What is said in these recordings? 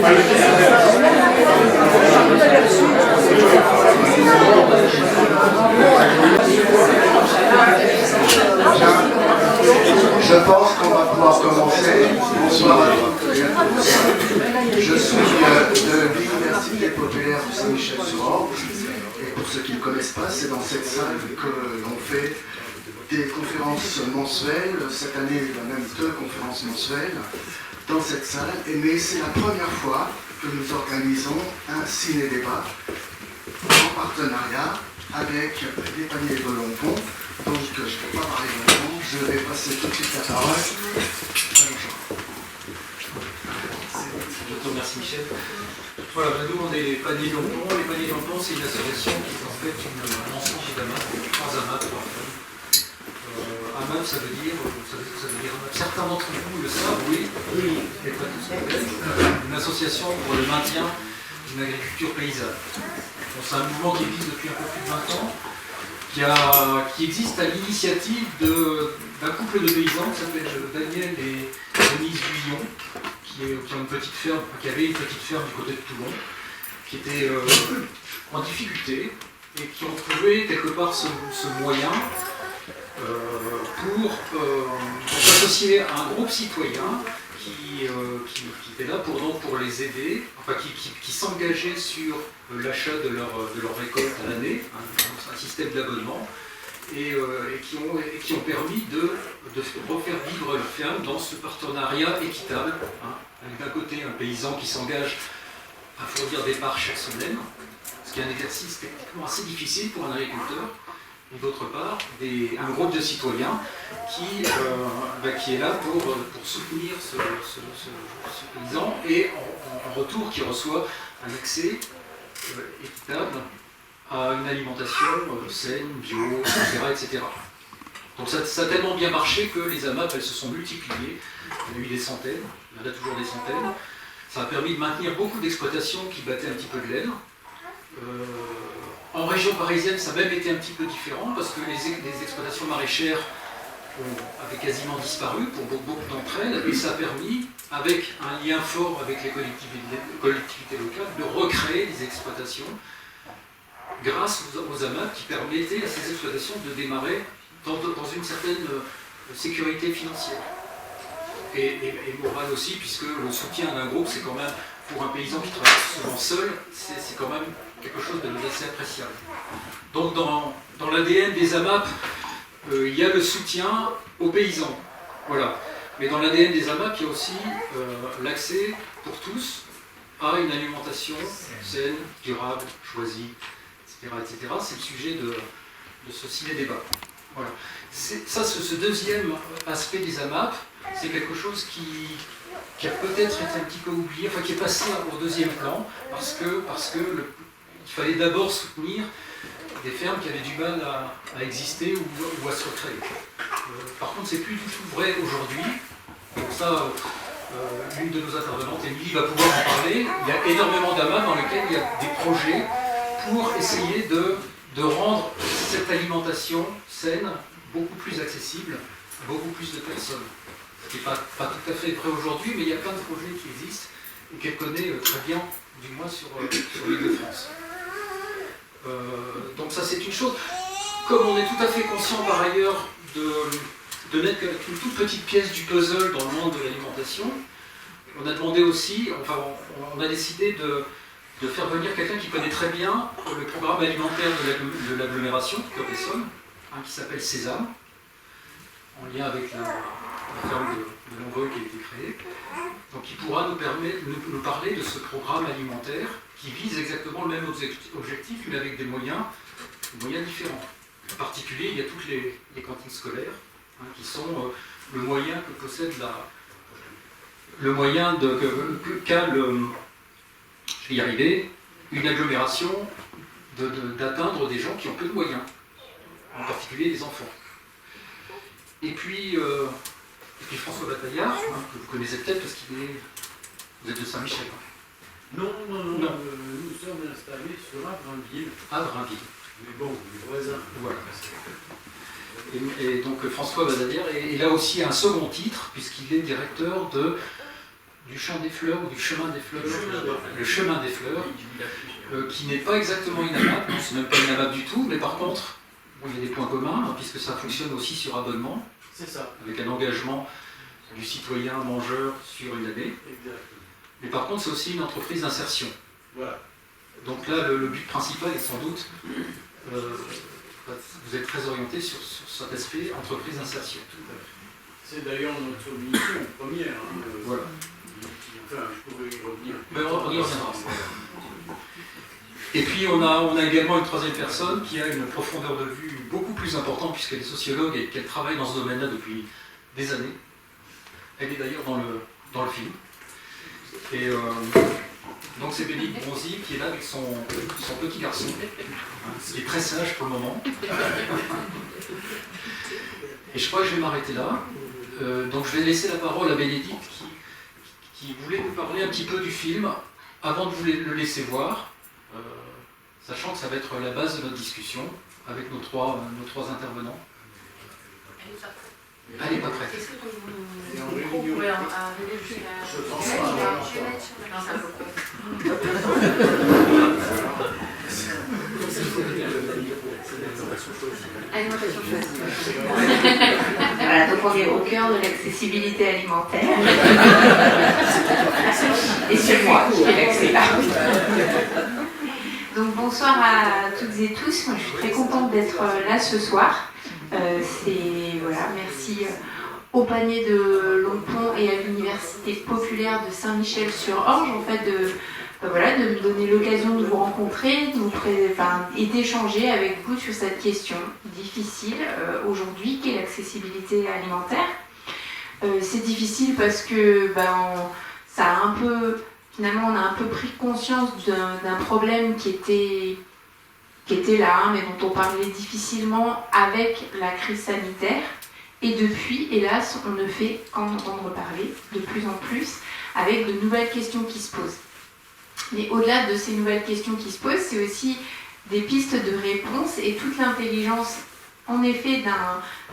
Je pense qu'on va pouvoir commencer. Bonsoir à toutes et à tous. Je suis de l'Université populaire de Saint-Michel-sur-Orge. Et pour ceux qui ne connaissent pas, c'est dans cette salle que l'on fait des conférences mensuelles. Cette année, il y a même 2 conférences mensuelles dans cette salle. Mais c'est la première fois que nous organisons un ciné-débat en partenariat avec les paniers de Lompon. Donc je ne vais pas parler longtemps, je vais passer tout de suite la parole. Je te remercie Michel. Voilà, nous on est les paniers Lompon. Les paniers Lompon, c'est une association qui est en fait un ensemble d'AMAP, 3 AMAP. AMAP, ça veut dire, vous savez ce que ça veut dire AMAP. Certains d'entre vous le savent, oui. Une association pour le maintien d'une agriculture paysanne. C'est un mouvement qui existe depuis un peu plus de 20 ans. Qui existe à l'initiative d'un couple de paysans qui s'appelle Daniel et Denise Guillon, qui ont une petite ferme, qui avait une petite ferme du côté de Toulon, qui étaient en difficulté et qui ont trouvé quelque part ce moyen pour s'associer à un groupe citoyen qui était là pour les aider, enfin qui s'engageait sur l'achat de leur récolte à l'année, un système d'abonnement, et qui ont permis de refaire vivre leur ferme dans ce partenariat équitable, avec d'un côté un paysan qui s'engage à fournir des parts chaque semaine, ce qui est un exercice techniquement assez difficile pour un agriculteur, et d'autre part un groupe de citoyens qui est là pour soutenir ce paysan et en retour qui reçoit un accès équitable à une alimentation saine, bio, etc. Donc ça a tellement bien marché que les AMAP elles se sont multipliées, il y en a eu des centaines, il y en a toujours des centaines. Ça a permis de maintenir beaucoup d'exploitations qui battaient un petit peu de l'aile. En région parisienne, ça a même été un petit peu différent parce que les exploitations maraîchères avaient quasiment disparu pour beaucoup d'entre elles et ça a permis, avec un lien fort avec les collectivités locales, de recréer des exploitations grâce aux AMAP qui permettaient à ces exploitations de démarrer dans une certaine sécurité financière. Et morale aussi, puisque le soutien d'un groupe, c'est quand même, pour un paysan qui travaille souvent seul, c'est quand même quelque chose d'assez appréciable. Donc dans l'ADN des AMAP, il y a le soutien aux paysans. Voilà. Mais dans l'ADN des AMAP, il y a aussi l'accès pour tous à une alimentation saine, durable, choisie, etc. C'est le sujet de ce ciné-débat. Voilà. Ce deuxième aspect des AMAP, c'est quelque chose qui a peut-être été un petit peu oublié, enfin qui est passé au deuxième plan, parce que il fallait d'abord soutenir des fermes qui avaient du mal à exister ou à se recréer. Par contre, c'est plus du tout vrai aujourd'hui. Donc ça, l'une de nos intervenantes, Émilie, va pouvoir en parler. Il y a énormément d'AMAP dans lesquels il y a des projets pour essayer de rendre cette alimentation saine beaucoup plus accessible à beaucoup plus de personnes. Ce qui n'est pas tout à fait vrai aujourd'hui, mais il y a plein de projets qui existent et qu'elle connaît très bien, du moins sur l'île de France. Donc ça c'est une chose. Comme on est tout à fait conscient par ailleurs de n'être qu'une toute petite pièce du puzzle dans le monde de l'alimentation, on a demandé aussi, enfin on a décidé de faire venir quelqu'un qui connaît très bien le programme alimentaire de l'agglomération, Cœur d'Essonne, qui s'appelle Sésame, en lien avec la ferme de Longueuil qui a été créée. Donc il pourra nous parler de ce programme alimentaire qui vise exactement le même objectif, mais avec des moyens différents. En particulier, il y a toutes les cantines scolaires, qui sont le moyen que possède je vais y arriver, une agglomération d'atteindre des gens qui ont peu de moyens, en particulier les enfants. Et puis François Bataillard, que vous connaissez peut-être parce vous êtes de Saint-Michel. Non. Nous sommes installés sur Avrainville. Avrainville. Mais bon, les voisins. Voilà. Et donc François Bataillard est là aussi un second titre, puisqu'il est directeur du champ des fleurs ou du chemin des fleurs, le chemin des fleurs, qui n'est pas exactement inamable, non, c'est même pas inamable du tout, mais par contre, bon, il y a des points communs, hein, puisque ça fonctionne aussi sur abonnement, C'est ça. avec un engagement du citoyen mangeur sur une année. Exactement. Mais par contre, c'est aussi une entreprise d'insertion. Voilà. Donc là, le but principal est sans doute, vous êtes très orienté sur cet aspect entreprise d'insertion. C'est d'ailleurs notre mission première. Hein, Voilà. Enfin, je pourrais y revenir. Mais on y reviendra. Et puis on a également une troisième personne qui a une profondeur de vue beaucoup plus importante puisqu'elle est sociologue et qu'elle travaille dans ce domaine-là depuis des années. Elle est d'ailleurs dans le film. Et donc c'est Bénédicte Bronzy qui est là avec son petit garçon, qui est très sage pour le moment. Et je crois que je vais m'arrêter là. Donc je vais laisser la parole à Bénédicte qui voulait nous parler un petit peu du film avant de vous le laisser voir, sachant que ça va être la base de notre discussion avec nos trois intervenants. Elle n'est pas prête. Est-ce que ton micro pourrait arriver jusqu'à... Je pense pas. Je vais mettre sur la... Non, c'est un peu Alimentation choisie. Voilà, donc on est au cœur de l'accessibilité alimentaire. Et c'est moi qui ai l'accès là. Donc bonsoir à toutes et tous. Moi je suis très contente d'être là ce soir. Merci au panier de Longpont et à l'université populaire de Saint-Michel-sur-Orge en fait de me donner l'occasion de vous rencontrer, et d'échanger avec vous sur cette question difficile aujourd'hui qu'est l'accessibilité alimentaire. C'est difficile parce que finalement on a un peu pris conscience d'un problème qui était là, mais dont on parlait difficilement avec la crise sanitaire. Et depuis, hélas, on ne fait qu'en entendre parler de plus en plus, avec de nouvelles questions qui se posent. Mais au-delà de ces nouvelles questions qui se posent, c'est aussi des pistes de réponse et toute l'intelligence, en effet,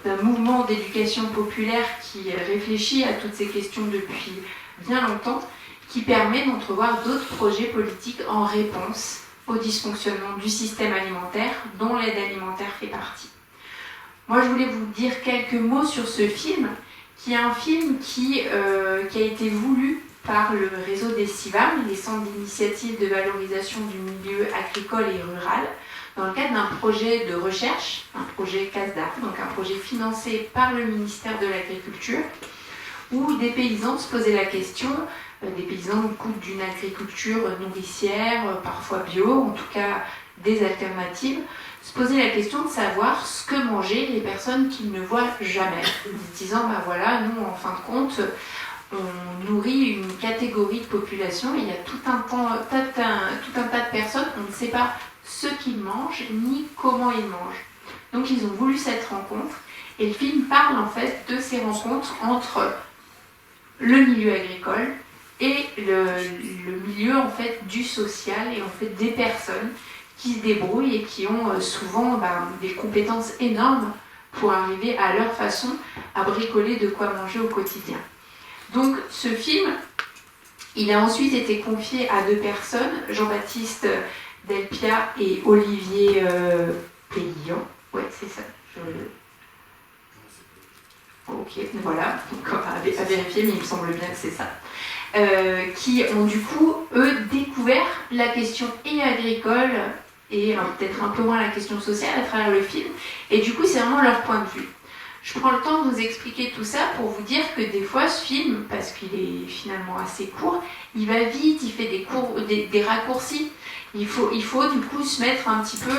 d'un mouvement d'éducation populaire qui réfléchit à toutes ces questions depuis bien longtemps, qui permet d'entrevoir d'autres projets politiques en réponse au dysfonctionnement du système alimentaire, dont l'aide alimentaire fait partie. Moi, je voulais vous dire quelques mots sur ce film, qui est un film qui a été voulu par le réseau des CIVAM, les centres d'initiative de valorisation du milieu agricole et rural, dans le cadre d'un projet de recherche, un projet CASDA, donc un projet financé par le ministère de l'Agriculture, où des paysans se posaient la question, des paysans d'une agriculture nourricière, parfois bio, en tout cas des alternatives, se poser la question de savoir ce que mangeaient les personnes qu'ils ne voient jamais, en se disant, nous, en fin de compte, on nourrit une catégorie de population, et il y a tout un tas de personnes, on ne sait pas ce qu'ils mangent, ni comment ils mangent. Donc ils ont voulu cette rencontre, et le film parle en fait de ces rencontres entre le milieu agricole et le milieu en fait du social, et en fait des personnes qui se débrouillent et qui ont souvent des compétences énormes pour arriver à leur façon à bricoler de quoi manger au quotidien. Donc ce film, il a ensuite été confié à deux personnes, Jean-Baptiste Delpia et Olivier Péillon. Ouais, c'est ça. Ok, voilà, donc à vérifier, mais il me semble bien que c'est ça. Qui ont du coup, eux, découvert la question agricole et peut-être un peu moins la question sociale à travers le film. Et du coup, c'est vraiment leur point de vue. Je prends le temps de vous expliquer tout ça pour vous dire que des fois, ce film, parce qu'il est finalement assez court, il va vite, il fait des raccourcis. Il faut du coup se mettre un petit peu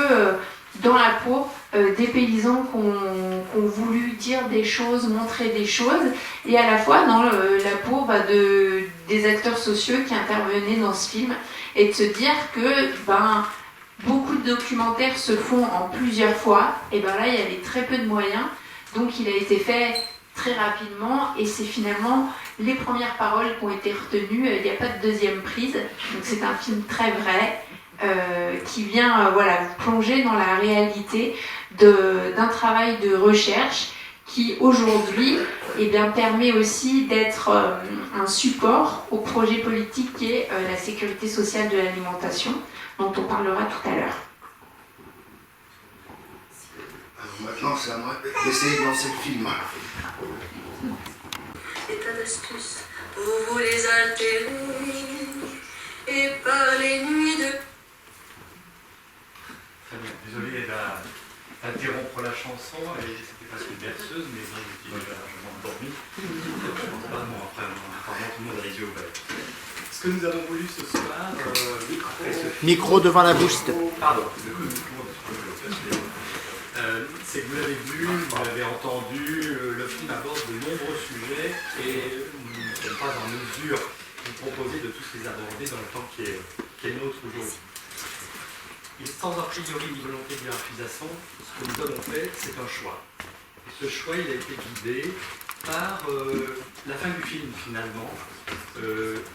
dans la peau des paysans qui ont voulu dire des choses, montrer des choses, et à la fois dans la peau des acteurs sociaux qui intervenaient dans ce film, et de se dire que beaucoup de documentaires se font en plusieurs fois, et là il y avait très peu de moyens, donc il a été fait très rapidement, et c'est finalement les premières paroles qui ont été retenues, il n'y a pas de deuxième prise, donc c'est un film très vrai, qui vient vous plonger dans la réalité d'un travail de recherche qui aujourd'hui eh bien, permet aussi d'être un support au projet politique qui est la sécurité sociale de l'alimentation, dont on parlera tout à l'heure. Alors maintenant, c'est à moi d'essayer de lancer le film. Des tas d'astuces pour vous les altérer et par les nuits de... Très bien, désolé d'interrompre la chanson, et c'était presque une berceuse, mais bon, je suis largement endormi. Pardon, après, apparemment tout le monde a les yeux ouverts. Ce que nous avons voulu ce soir, Micro devant la bouche, s'il te plaît. pardon, c'est que vous l'avez vu, vous l'avez entendu, le film aborde de nombreux sujets et nous ne sommes pas en mesure de vous proposer de tous les aborder dans le temps qui est nôtre aujourd'hui. Et sans a priori une volonté de hiérarchisation, ce que nous avons fait, c'est un choix. Et ce choix, il a été guidé par la fin du film, finalement.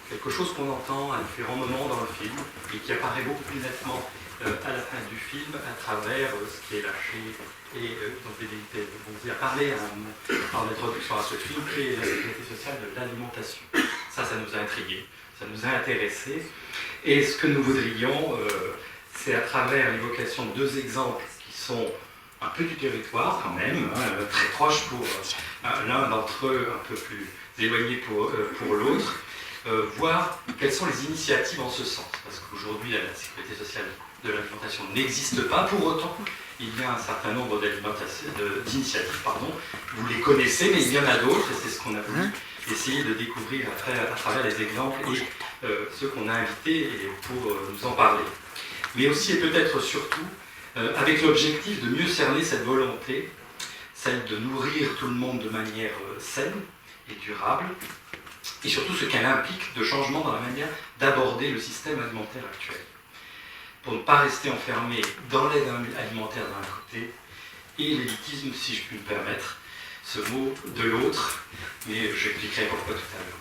Quelque chose qu'on entend à différents moments dans le film et qui apparaît beaucoup plus nettement à la fin du film à travers ce qui est lâché et dont vous a parlé en introduction à ce film, qui est la sécurité sociale de l'alimentation. Ça nous a intrigués, ça nous a intéressés. Et ce que nous voudrions, c'est à travers l'évocation de deux exemples qui sont un peu du territoire quand même, très proches pour l'un d'entre eux, un peu plus éloigné pour l'autre, voir quelles sont les initiatives en ce sens. Parce qu'aujourd'hui, la sécurité sociale de l'alimentation n'existe pas. Pour autant, il y a un certain nombre d'initiatives, vous les connaissez, mais il y en a d'autres, et c'est ce qu'on a voulu essayer de découvrir à travers les exemples et ceux qu'on a invités pour nous en parler. Mais aussi et peut-être surtout, avec l'objectif de mieux cerner cette volonté, celle de nourrir tout le monde de manière saine et durable, et surtout ce qu'elle implique de changement dans la manière d'aborder le système alimentaire actuel. Pour ne pas rester enfermé dans l'aide alimentaire d'un côté et l'élitisme, si je puis me permettre ce mot, de l'autre, mais j'expliquerai pourquoi tout à l'heure.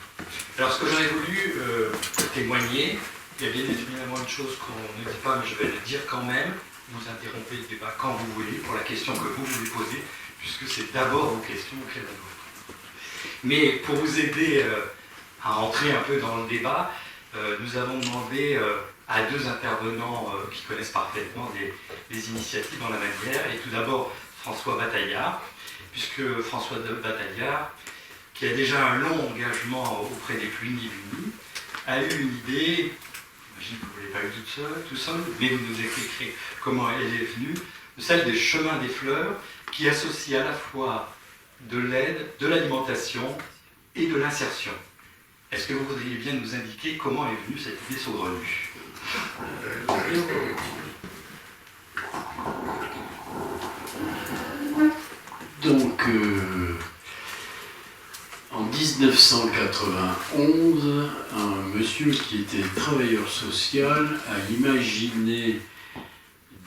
Alors ce que j'aurais voulu témoigner, il y a bien évidemment une chose qu'on ne dit pas, mais je vais le dire quand même, vous interrompez le débat quand vous voulez, pour la question que vous voulez poser, puisque c'est d'abord vos questions auxquelles on répond. Mais pour vous aider à entrer un peu dans le débat, nous avons demandé à deux intervenants qui connaissent parfaitement les initiatives en la matière, et tout d'abord François Bataillard, puisque François Bataillard, qui a déjà un long engagement auprès des plus démunis, a eu une idée, j'imagine que vous ne l'avez pas eu tout seul, mais vous nous expliquerez comment elle est venue, celle des chemins des fleurs, qui associe à la fois de l'aide, de l'alimentation et de l'insertion. Est-ce que vous voudriez bien nous indiquer comment est venue cette idée saugrenue ? Donc, en 1991, un monsieur qui était travailleur social a imaginé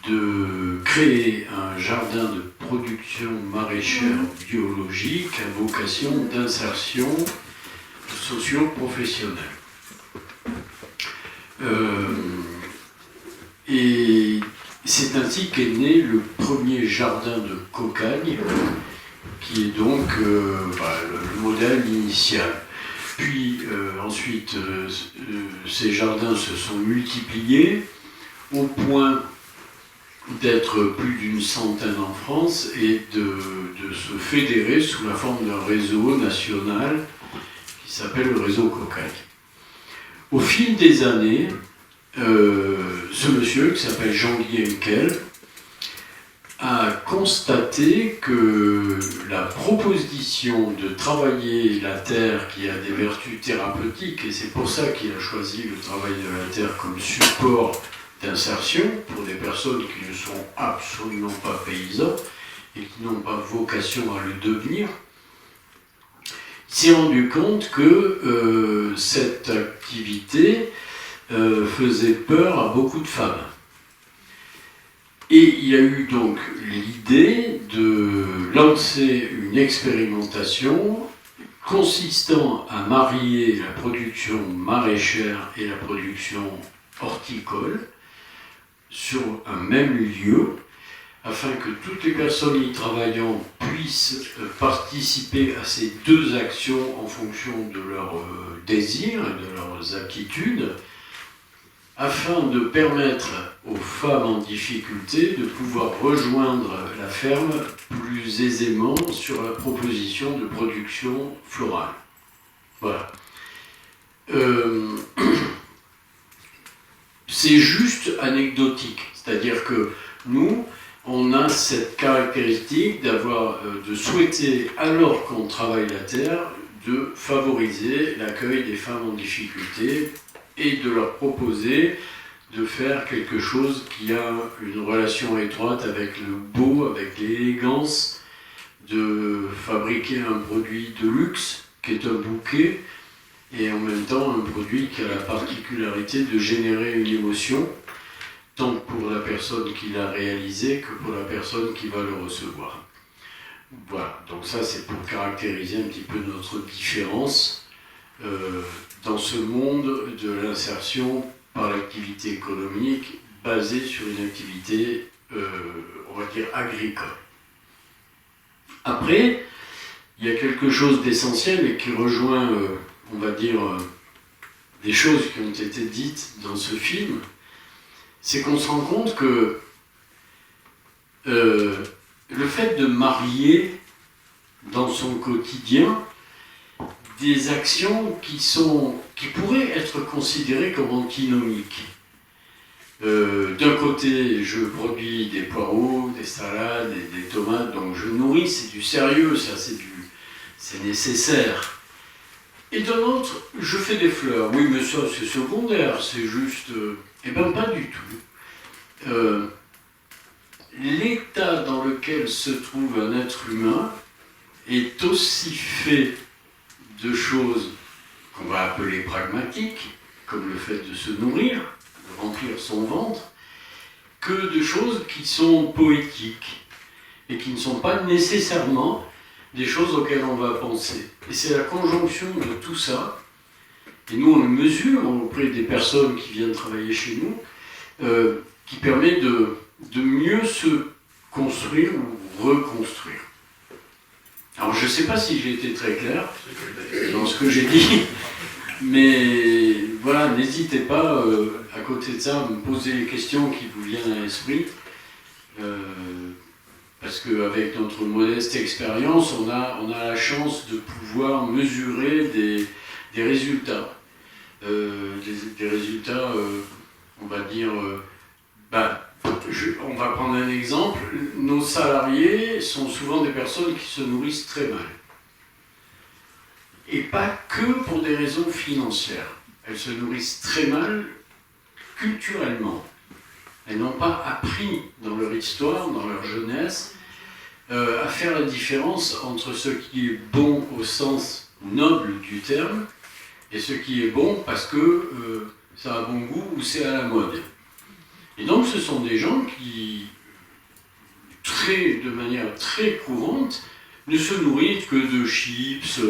de créer un jardin de production maraîchère biologique à vocation d'insertion socio-professionnelle. Et c'est ainsi qu'est né le premier jardin de Cocagne, qui est donc le modèle initial. Puis ensuite, ces jardins se sont multipliés au point d'être plus d'une centaine en France et de se fédérer sous la forme d'un réseau national qui s'appelle le réseau Cocagne. Au fil des années, ce monsieur, qui s'appelle Jean-Guy Henkel, a constaté que la proposition de travailler la terre, qui a des vertus thérapeutiques, et c'est pour ça qu'il a choisi le travail de la terre comme support d'insertion pour des personnes qui ne sont absolument pas paysans et qui n'ont pas vocation à le devenir, il s'est rendu compte que cette activité faisait peur à beaucoup de femmes. Et il a eu donc l'idée de lancer une expérimentation consistant à marier la production maraîchère et la production horticole sur un même lieu, afin que toutes les personnes y travaillant puissent participer à ces deux actions en fonction de leurs désirs et de leurs aptitudes, afin de permettre aux femmes en difficulté de pouvoir rejoindre la ferme plus aisément sur la proposition de production florale. Voilà. C'est juste anecdotique, c'est-à-dire que nous, on a cette caractéristique de souhaiter, alors qu'on travaille la terre, de favoriser l'accueil des femmes en difficulté et de leur proposer de faire quelque chose qui a une relation étroite avec le beau, avec l'élégance, de fabriquer un produit de luxe, qui est un bouquet, et en même temps un produit qui a la particularité de générer une émotion, tant pour la personne qui l'a réalisé que pour la personne qui va le recevoir. Voilà, donc ça c'est pour caractériser un petit peu notre différence dans ce monde de l'insertion par l'activité économique basée sur une activité, on va dire, agricole. Après, il y a quelque chose d'essentiel et qui rejoint, on va dire, des choses qui ont été dites dans ce film, c'est qu'on se rend compte que le fait de marier dans son quotidien des actions qui pourraient être considérées comme antinomiques. D'un côté, je produis des poireaux, des salades, des tomates, donc je nourris, c'est du sérieux, ça, c'est nécessaire. Et d'un autre, je fais des fleurs. Oui, mais ça, c'est secondaire, c'est juste... Eh bien, pas du tout. L'état dans lequel se trouve un être humain est aussi fait de choses qu'on va appeler pragmatiques, comme le fait de se nourrir, de remplir son ventre, que de choses qui sont poétiques et qui ne sont pas nécessairement des choses auxquelles on va penser. Et c'est la conjonction de tout ça, et nous on le mesure auprès des personnes qui viennent travailler chez nous, qui permet de mieux se construire ou reconstruire. Alors je ne sais pas si j'ai été très clair dans ce que j'ai dit, mais voilà, n'hésitez pas à côté de ça à me poser les questions qui vous viennent à l'esprit, parce qu'avec notre modeste expérience, on a la chance de pouvoir mesurer des résultats. Des résultats, on va dire, on va prendre un exemple, nos salariés sont souvent des personnes qui se nourrissent très mal. Et pas que pour des raisons financières. Elles se nourrissent très mal culturellement. Elles n'ont pas appris dans leur histoire, dans leur jeunesse, à faire la différence entre ce qui est bon au sens noble du terme et ce qui est bon parce que ça a bon goût ou c'est à la mode. Et donc ce sont des gens qui, de manière très courante, ne se nourrissent que de chips,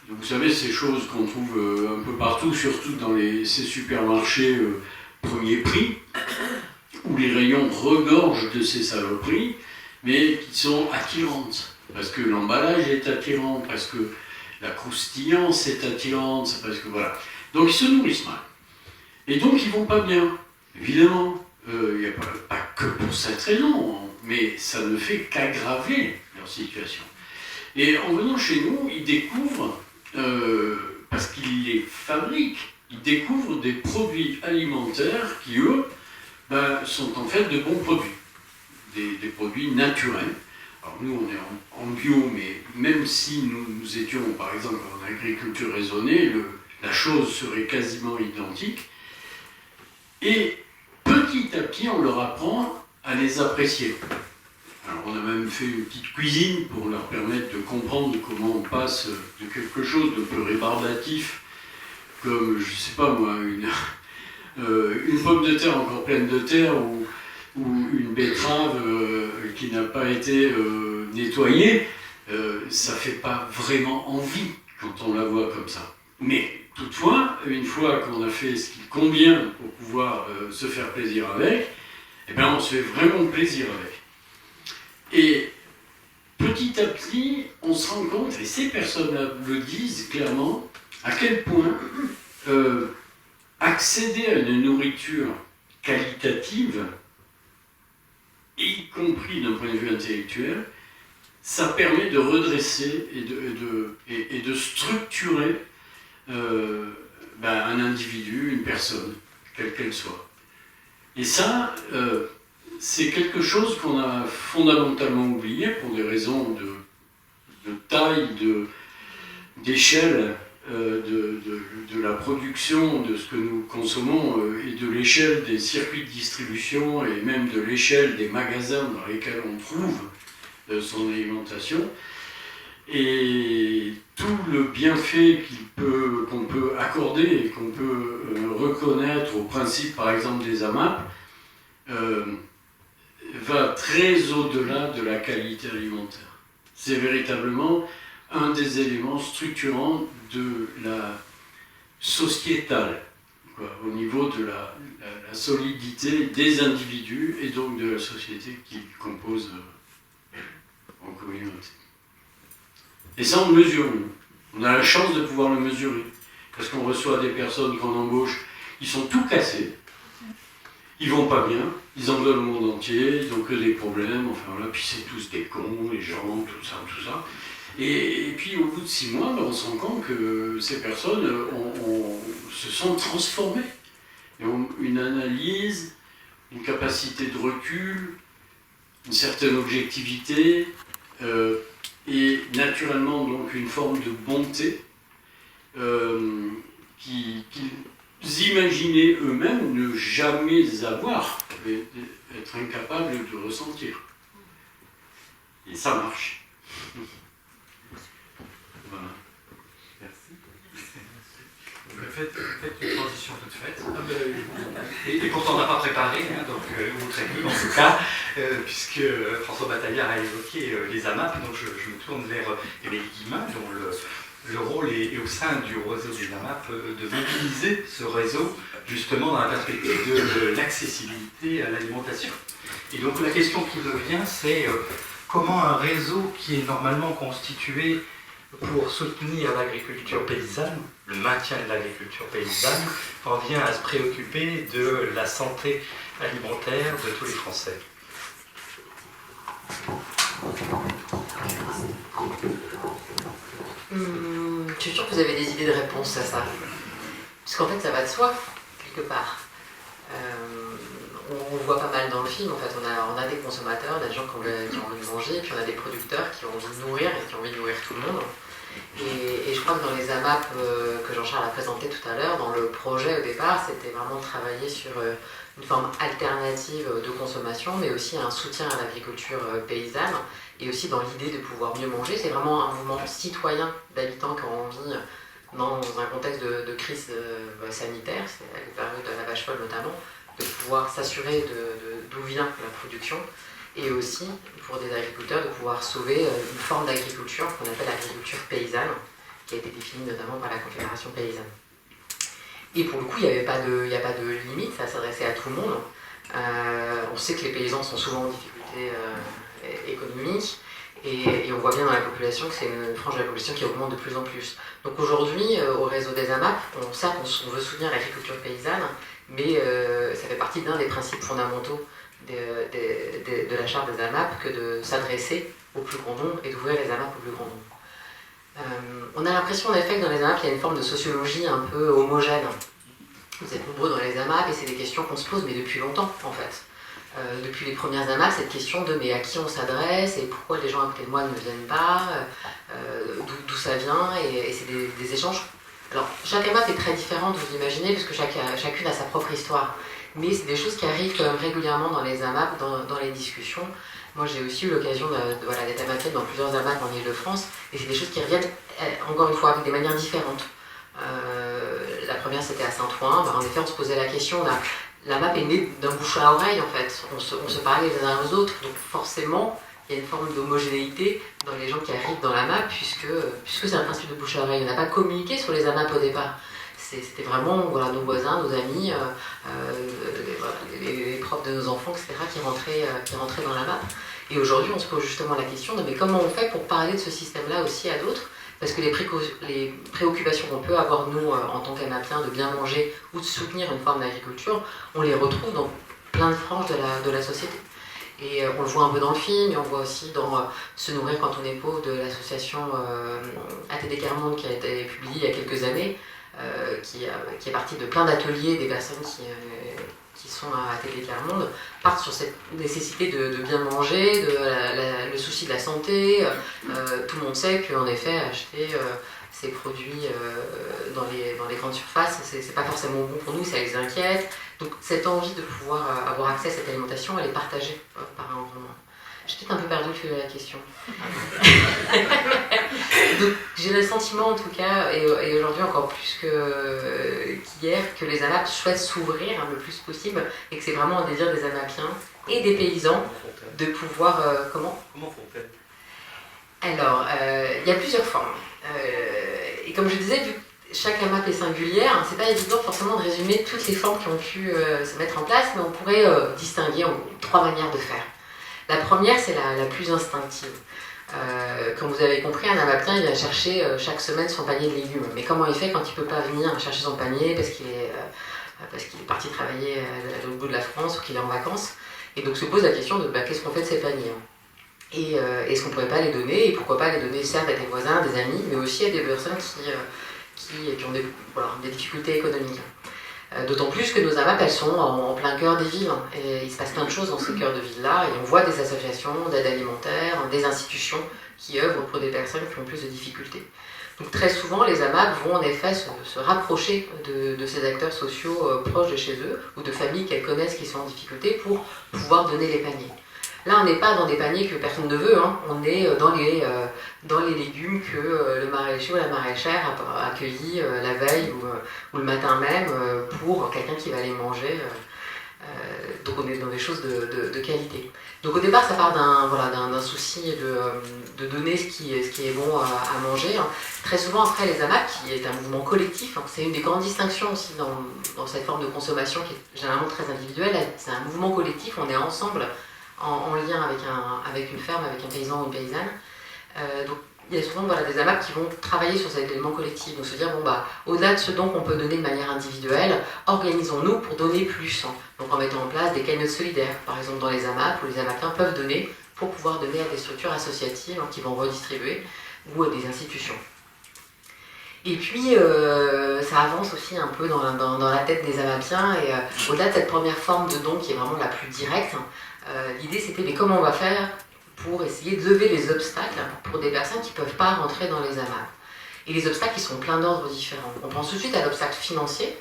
vous savez, ces choses qu'on trouve un peu partout, surtout dans ces supermarchés premier prix, où les rayons regorgent de ces saloperies, mais qui sont attirantes, parce que l'emballage est attirant, parce que la croustillance est attirante, parce que voilà. Donc ils se nourrissent mal. Et donc ils vont pas bien. Évidemment, il n'y a pas que pour cette raison, mais ça ne fait qu'aggraver leur situation. Et en venant chez nous, ils découvrent, parce qu'ils les fabriquent, ils découvrent des produits alimentaires qui, eux, sont en fait de bons produits, des produits naturels. Alors nous, on est en bio, mais même si nous étions, par exemple, en agriculture raisonnée, la chose serait quasiment identique. Et petit à petit, on leur apprend à les apprécier. Alors, on a même fait une petite cuisine pour leur permettre de comprendre comment on passe de quelque chose de peu rébarbatif, comme, je sais pas moi, une pomme de terre encore pleine de terre ou une betterave qui n'a pas été nettoyée, ça fait pas vraiment envie quand on la voit comme ça. Mais toutefois, une fois qu'on a fait ce qui convient pour pouvoir se faire plaisir avec, eh bien on se fait vraiment plaisir avec. Et petit à petit, on se rend compte, et ces personnes-là le disent clairement, à quel point accéder à une nourriture qualitative, y compris d'un point de vue intellectuel, ça permet de redresser et de structurer un individu, une personne, quelle qu'elle soit. Et ça, c'est quelque chose qu'on a fondamentalement oublié pour des raisons de taille, d'échelle de la production, de ce que nous consommons et de l'échelle des circuits de distribution et même de l'échelle des magasins dans lesquels on trouve son alimentation. Et tout le bienfait qu'on peut accorder et qu'on peut reconnaître au principe par exemple des AMAP va très au-delà de la qualité alimentaire. C'est véritablement un des éléments structurants de la sociétale, au niveau de la solidité des individus et donc de la société qui compose en communauté. Et ça, on le mesure, nous. On a la chance de pouvoir le mesurer. Parce qu'on reçoit des personnes qu'on embauche, ils sont tout cassés, ils vont pas bien, ils en veulent au monde entier, ils n'ont que des problèmes, enfin voilà, puis c'est tous des cons, les gens, tout ça. Et puis au bout de 6 mois, on se rend compte que ces personnes se sont transformées. Et ont une analyse, une capacité de recul, une certaine objectivité, et naturellement donc une forme de bonté qu'ils imaginaient eux-mêmes ne jamais avoir, et être incapables de ressentir. Et ça marche. Voilà. Merci. Vous faites une transition toute faite. Et pourtant on n'a pas préparé, ou très peu en tout cas, puisque François Bataillard a évoqué les AMAP, donc je me tourne vers Émilie Guillemin, dont le rôle est au sein du réseau des AMAP de mobiliser ce réseau justement dans la perspective de l'accessibilité à l'alimentation. Et donc la question qui me vient, c'est comment un réseau qui est normalement constitué pour soutenir l'agriculture paysanne, le maintien de l'agriculture paysanne, en vient à se préoccuper de la santé alimentaire de tous les Français. Je suis sûre que vous avez des idées de réponse à ça. Parce qu'en fait, ça va de soi, quelque part. On le voit pas mal dans le film, en fait. On a des consommateurs, on a des gens qui ont envie de manger, et puis on a des producteurs qui ont envie de nourrir et qui ont envie de nourrir tout le monde. Et je crois que dans les AMAP que Jean-Charles a présenté tout à l'heure, dans le projet au départ, c'était vraiment de travailler sur une forme alternative de consommation, mais aussi un soutien à l'agriculture paysanne, et aussi dans l'idée de pouvoir mieux manger. C'est vraiment un mouvement citoyen d'habitants qui ont envie, dans un contexte de crise sanitaire, c'est la période de la vache folle notamment, de pouvoir s'assurer d'où vient la production, et aussi pour des agriculteurs de pouvoir sauver une forme d'agriculture qu'on appelle l'agriculture paysanne, qui a été définie notamment par la Confédération paysanne. Et pour le coup, il n'y a pas de limite, ça s'adressait à tout le monde. On sait que les paysans sont souvent en difficulté économique, et on voit bien dans la population que c'est une frange de la population qui augmente de plus en plus. Donc aujourd'hui, au réseau des AMAP, on veut soutenir l'agriculture paysanne, mais ça fait partie d'un des principes fondamentaux de la charte des AMAP que de s'adresser au plus grand nombre et d'ouvrir les AMAP au plus grand nombre. On a l'impression en effet que dans les AMAP, il y a une forme de sociologie un peu homogène. Vous êtes nombreux dans les AMAP et c'est des questions qu'on se pose, mais depuis longtemps en fait. Depuis les premières AMAP, cette question de mais à qui on s'adresse et pourquoi les gens à côté de moi ne viennent pas, d'où ça vient, et c'est des échanges. Alors chaque AMAP est très différente, vous imaginez, parce que chacune a sa propre histoire. Mais c'est des choses qui arrivent quand même régulièrement dans les AMAP, dans les discussions. Moi j'ai aussi eu l'occasion d'être AMAPienne dans plusieurs AMAP en Ile-de-France, et c'est des choses qui reviennent, encore une fois, avec des manières différentes. La première c'était à Saint-Ouen, en effet on se posait la question, l'AMAP est née d'un bouche à oreille en fait, on se parlait les uns aux autres, donc forcément il y a une forme d'homogénéité dans les gens qui arrivent dans l'AMAP, puisque c'est un principe de bouche à oreille. On n'a pas communiqué sur les AMAP au départ. C'était vraiment nos voisins, nos amis, les profs de nos enfants, etc., qui rentraient dans la MAP. Et aujourd'hui, on se pose justement la question de mais comment on fait pour parler de ce système-là aussi à d'autres? Parce que les préoccupations qu'on peut avoir, nous, en tant qu'Amapiens, de bien manger ou de soutenir une forme d'agriculture, on les retrouve dans plein de franges de la société. Et on le voit un peu dans le film, et on voit aussi dans Se nourrir quand on est pauvre de l'association ATD Quart-Monde qui a été publiée il y a quelques années, qui est partie de plein d'ateliers, des personnes qui sont à ATD Quart-Monde, partent sur cette nécessité de bien manger, le souci de la santé. Tout le monde sait qu'en effet, acheter ces produits dans les grandes surfaces, c'est pas forcément bon pour nous, ça les inquiète. Donc cette envie de pouvoir avoir accès à cette alimentation, elle est partagée par un grand nombre. J'ai peut-être un peu perdu le fil de la question. Donc j'ai le sentiment en tout cas, et aujourd'hui encore plus qu'hier, que les AMAP souhaitent s'ouvrir le plus possible et que c'est vraiment un désir des Amapiens et des paysans de pouvoir... Comment font-elles? Alors, il y a plusieurs formes. Et comme je disais, vu que chaque AMAP est singulière, c'est pas évident forcément de résumer toutes les formes qui ont pu se mettre en place, mais on pourrait distinguer en 3 manières de faire. La première, c'est la plus instinctive. Comme vous avez compris, un Amapien, il va chercher chaque semaine son panier de légumes. Mais comment il fait quand il ne peut pas venir chercher son panier parce qu'il est parti travailler à l'autre bout de la France ou qu'il est en vacances? Et donc se pose la question de qu'est-ce qu'on fait de ces paniers? Et est-ce qu'on ne pourrait pas les donner? Et pourquoi pas les donner certes à des voisins, des amis, mais aussi à des personnes qui ont des difficultés économiques. D'autant plus que nos AMAP, elles sont en plein cœur des villes. Et il se passe plein de choses dans ces cœurs de villes-là. Et on voit des associations d'aide alimentaire, des institutions qui œuvrent pour des personnes qui ont plus de difficultés. Donc très souvent, les AMAP vont en effet se rapprocher de ces acteurs sociaux proches de chez eux, ou de familles qu'elles connaissent qui sont en difficulté, pour pouvoir donner les paniers. Là, on n'est pas dans des paniers que personne ne veut, hein. On est dans les légumes que le maraîcher ou la maraîchère a accueillis la veille ou le matin même pour quelqu'un qui va les manger. Donc on est dans des choses de qualité. Donc au départ, ça part d'un souci de donner ce qui est bon à manger. Très souvent, après, les AMAP, qui est un mouvement collectif, c'est une des grandes distinctions aussi dans cette forme de consommation qui est généralement très individuelle. C'est un mouvement collectif, on est ensemble, en lien avec une ferme, avec un paysan ou une paysanne. Donc il y a souvent des AMAP qui vont travailler sur cet élément collectif, donc se dire au-delà de ce don qu'on peut donner de manière individuelle, organisons-nous pour donner plus. Donc en mettant en place des cagnottes solidaires, par exemple dans les AMAP, où les AMAPiens peuvent donner pour pouvoir donner à des structures associatives qui vont redistribuer, ou à des institutions. Et puis, ça avance aussi un peu dans la tête des Amapiens, et au-delà de cette première forme de don qui est vraiment la plus directe, l'idée c'était comment on va faire pour essayer de lever les obstacles pour des personnes qui ne peuvent pas rentrer dans les AMAP. Et les obstacles, ils sont plein d'ordres différents. On pense tout de suite à l'obstacle financier,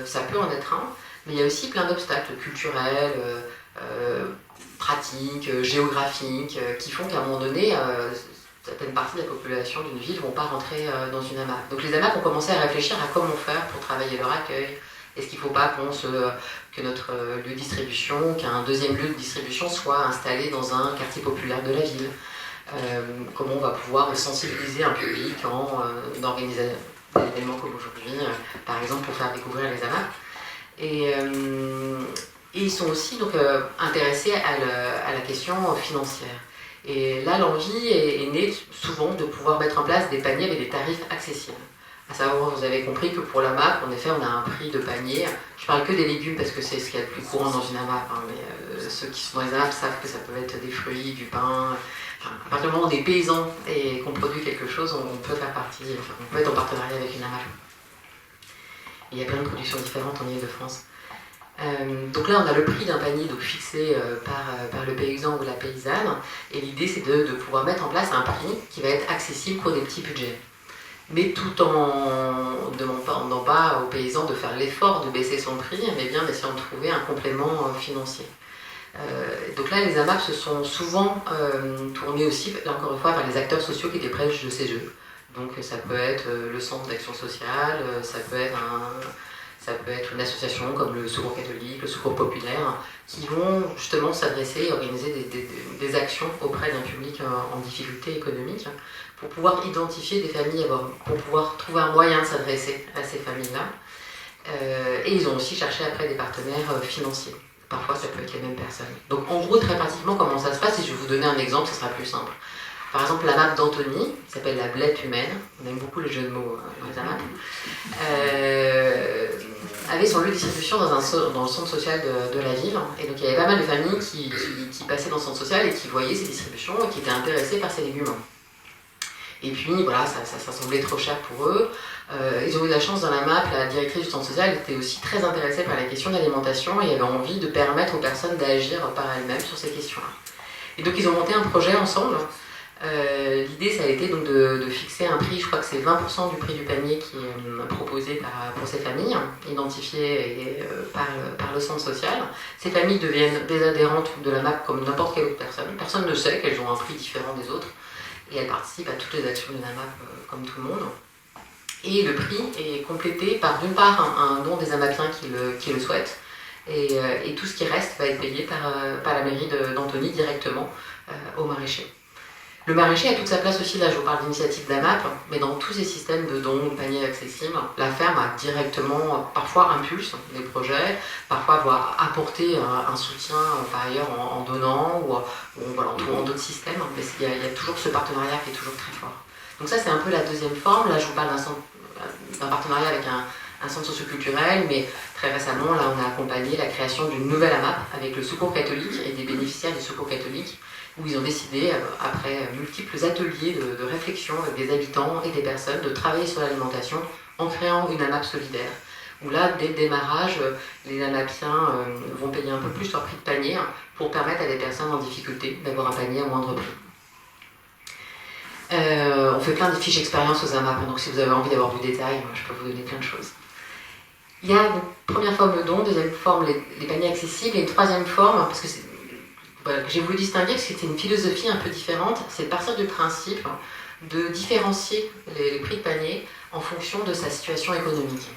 ça peut en être un, mais il y a aussi plein d'obstacles culturels, pratiques, géographiques, qui font qu'à un moment donné, certaines parties de la population d'une ville ne vont pas rentrer dans une AMAP. Donc les AMAP ont commencé à réfléchir à comment faire pour travailler leur accueil. Est-ce qu'il ne faut pas que notre lieu de distribution, qu'un deuxième lieu de distribution soit installé dans un quartier populaire de la ville? Comment on va pouvoir sensibiliser un public en organisant des événements comme aujourd'hui, par exemple pour faire découvrir les AMAP. Et ils sont aussi intéressés à la question financière. Et là, l'envie est née souvent de pouvoir mettre en place des paniers avec des tarifs accessibles. À savoir, vous avez compris que pour la MAP, en effet, on a un prix de panier. Je parle que des légumes parce que c'est ce qu'il y a de plus courant dans une AMAP, mais ceux qui sont dans les AMAP savent que ça peut être des fruits, du pain. À partir du moment où on est paysan et qu'on produit quelque chose, on peut faire partie, on peut être en partenariat avec une AMAP. Il y a plein de productions différentes en Ile-de-France. Donc là, on a le prix d'un panier fixé par le paysan ou la paysanne, et l'idée c'est de pouvoir mettre en place un prix qui va être accessible pour des petits budgets. Mais tout en ne demandant pas aux paysans de faire l'effort de baisser son prix, mais bien d'essayer de trouver un complément financier. Donc là, les AMAP se sont souvent tournés aussi, là encore une fois, vers les acteurs sociaux qui étaient proches de ces jeux. Donc ça peut être le centre d'action sociale, ça peut être une association comme le Secours catholique, le Secours populaire, qui vont justement s'adresser et organiser des actions auprès d'un public en difficulté économique pour pouvoir identifier des familles, pour pouvoir trouver un moyen de s'adresser à ces familles-là. Et ils ont aussi cherché après des partenaires financiers. Parfois, ça peut être les mêmes personnes. Donc, en gros, très pratiquement, comment ça se passe, si je vais vous donner un exemple, ce sera plus simple. Par exemple, la map d'Anthony, qui s'appelle la blette humaine, on aime beaucoup les jeux de mots dans les AMAP, avait son lieu de distribution dans le centre social de la ville. Et donc, il y avait pas mal de familles qui passaient dans le centre social et qui voyaient ces distributions et qui étaient intéressées par ces légumes. Et puis, voilà, ça semblait trop cher pour eux. Ils ont eu la chance dans la map, la directrice du centre social était aussi très intéressée par la question de l'alimentation et avait envie de permettre aux personnes d'agir par elles-mêmes sur ces questions-là. Et donc ils ont monté un projet ensemble. L'idée, ça a été donc de fixer un prix, je crois que c'est 20% du prix du panier qui est proposé pour ces familles, identifiées par le centre social. Ces familles deviennent des adhérentes de la map comme n'importe quelle autre personne. Personne ne sait qu'elles ont un prix différent des autres et elles participent à toutes les actions de la map comme tout le monde. Et le prix est complété par d'une part un don des Amapiens qui le souhaitent, et tout ce qui reste va être payé par la mairie d'Antony directement au maraîcher. Le maraîcher a toute sa place aussi, là je vous parle d'initiative d'AMAP, mais dans tous ces systèmes de dons, de paniers accessibles, la ferme a directement, parfois impulse des projets, parfois va apporter un soutien par ailleurs en donnant ou voilà, en trouvant d'autres systèmes, mais il y a toujours ce partenariat qui est toujours très fort. Donc ça c'est un peu la deuxième forme, là je vous parle d'un partenariat avec un centre socioculturel, mais très récemment là on a accompagné la création d'une nouvelle AMAP avec le Secours catholique et des bénéficiaires du Secours catholique, où ils ont décidé, après multiples ateliers de réflexion avec des habitants et des personnes, de travailler sur l'alimentation en créant une AMAP solidaire. Où là, dès le démarrage, les AMAPiens vont payer un peu plus leur prix de panier pour permettre à des personnes en difficulté d'avoir un panier à moindre prix. On fait plein de fiches expérience aux AMAP, donc si vous avez envie d'avoir du détail, je peux vous donner plein de choses. Il y a une première forme le don, deuxième forme les paniers accessibles, et une troisième forme, parce que j'ai voulu distinguer parce que c'était une philosophie un peu différente, c'est de partir du principe de différencier les prix de panier en fonction de sa situation économique.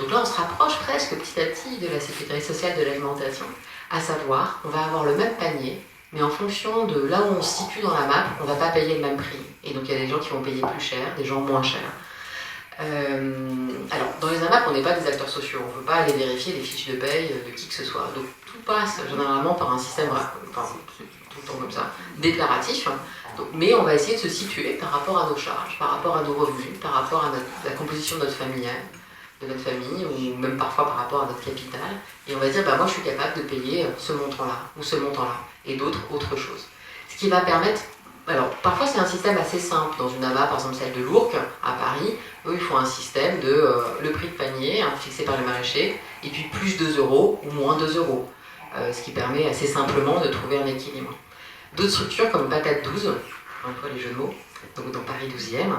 Donc là, on se rapproche presque petit à petit de la sécurité sociale de l'alimentation, à savoir, on va avoir le même panier, mais en fonction de là où on se situe dans la map, on ne va pas payer le même prix. Et donc il y a des gens qui vont payer plus cher, des gens moins cher. Alors, dans les AMAP, on n'est pas des acteurs sociaux, on ne peut pas aller vérifier les fiches de paye de qui que ce soit. Donc tout passe généralement par un système, enfin, c'est tout le temps comme ça, déclaratif. Donc, mais on va essayer de se situer par rapport à nos charges, par rapport à nos revenus, par rapport à la composition de notre famille, ou même parfois par rapport à notre capital. Et on va dire, moi je suis capable de payer ce montant-là, ou ce montant-là, et d'autres autre chose. Ce qui va permettre. Alors, parfois c'est un système assez simple. Dans une AMAP, par exemple celle de l'Ourcq, à Paris, eux ils font un système de le prix de panier fixé par le maraîcher, et puis plus 2 euros ou moins 2 euros. Ce qui permet assez simplement de trouver un équilibre. D'autres structures comme Patate 12, un peu les jeux de mots, donc dans Paris 12e,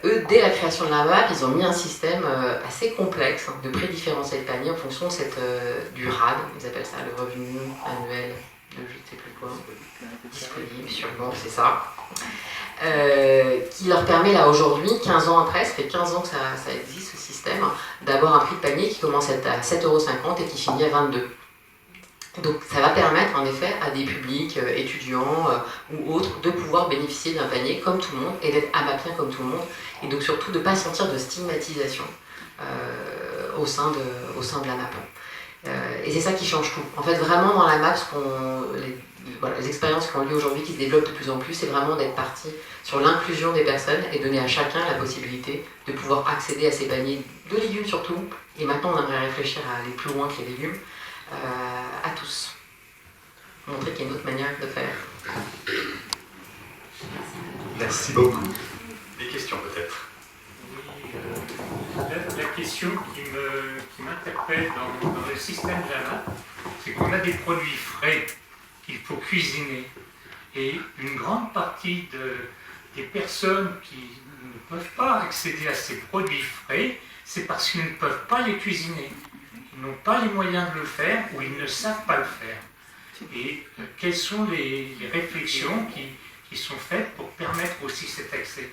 eux, dès la création de l'AMAP, ils ont mis un système assez complexe de prix différentiel de panier en fonction de du RAD, ils appellent ça le revenu annuel de je ne sais plus quoi, disponible, sûrement, c'est ça, qui leur permet là aujourd'hui, 15 ans après, ça fait 15 ans que ça existe ce système, d'avoir un prix de panier qui commence à être à 7,50 € et qui finit à 22 €. Donc ça va permettre en effet à des publics étudiants ou autres de pouvoir bénéficier d'un panier comme tout le monde et d'être amapien comme tout le monde, et donc surtout de ne pas sentir de stigmatisation au sein de la MAP. Et c'est ça qui change tout. En fait, vraiment dans la MAP, les expériences qui ont lieu aujourd'hui, qui se développent de plus en plus, c'est vraiment d'être parti sur l'inclusion des personnes et donner à chacun la possibilité de pouvoir accéder à ces paniers de légumes surtout. Et maintenant, on aimerait réfléchir à aller plus loin que les légumes, à tous. Montrer qu'il y a une autre manière de faire. Merci beaucoup. Des questions peut-être? La question qui m'interpelle dans le système Java, c'est qu'on a des produits frais qu'il faut cuisiner. Et une grande partie des personnes qui ne peuvent pas accéder à ces produits frais, c'est parce qu'ils ne peuvent pas les cuisiner. Ils n'ont pas les moyens de le faire ou ils ne savent pas le faire. Et quelles sont les réflexions qui sont faites pour permettre aussi cet accès?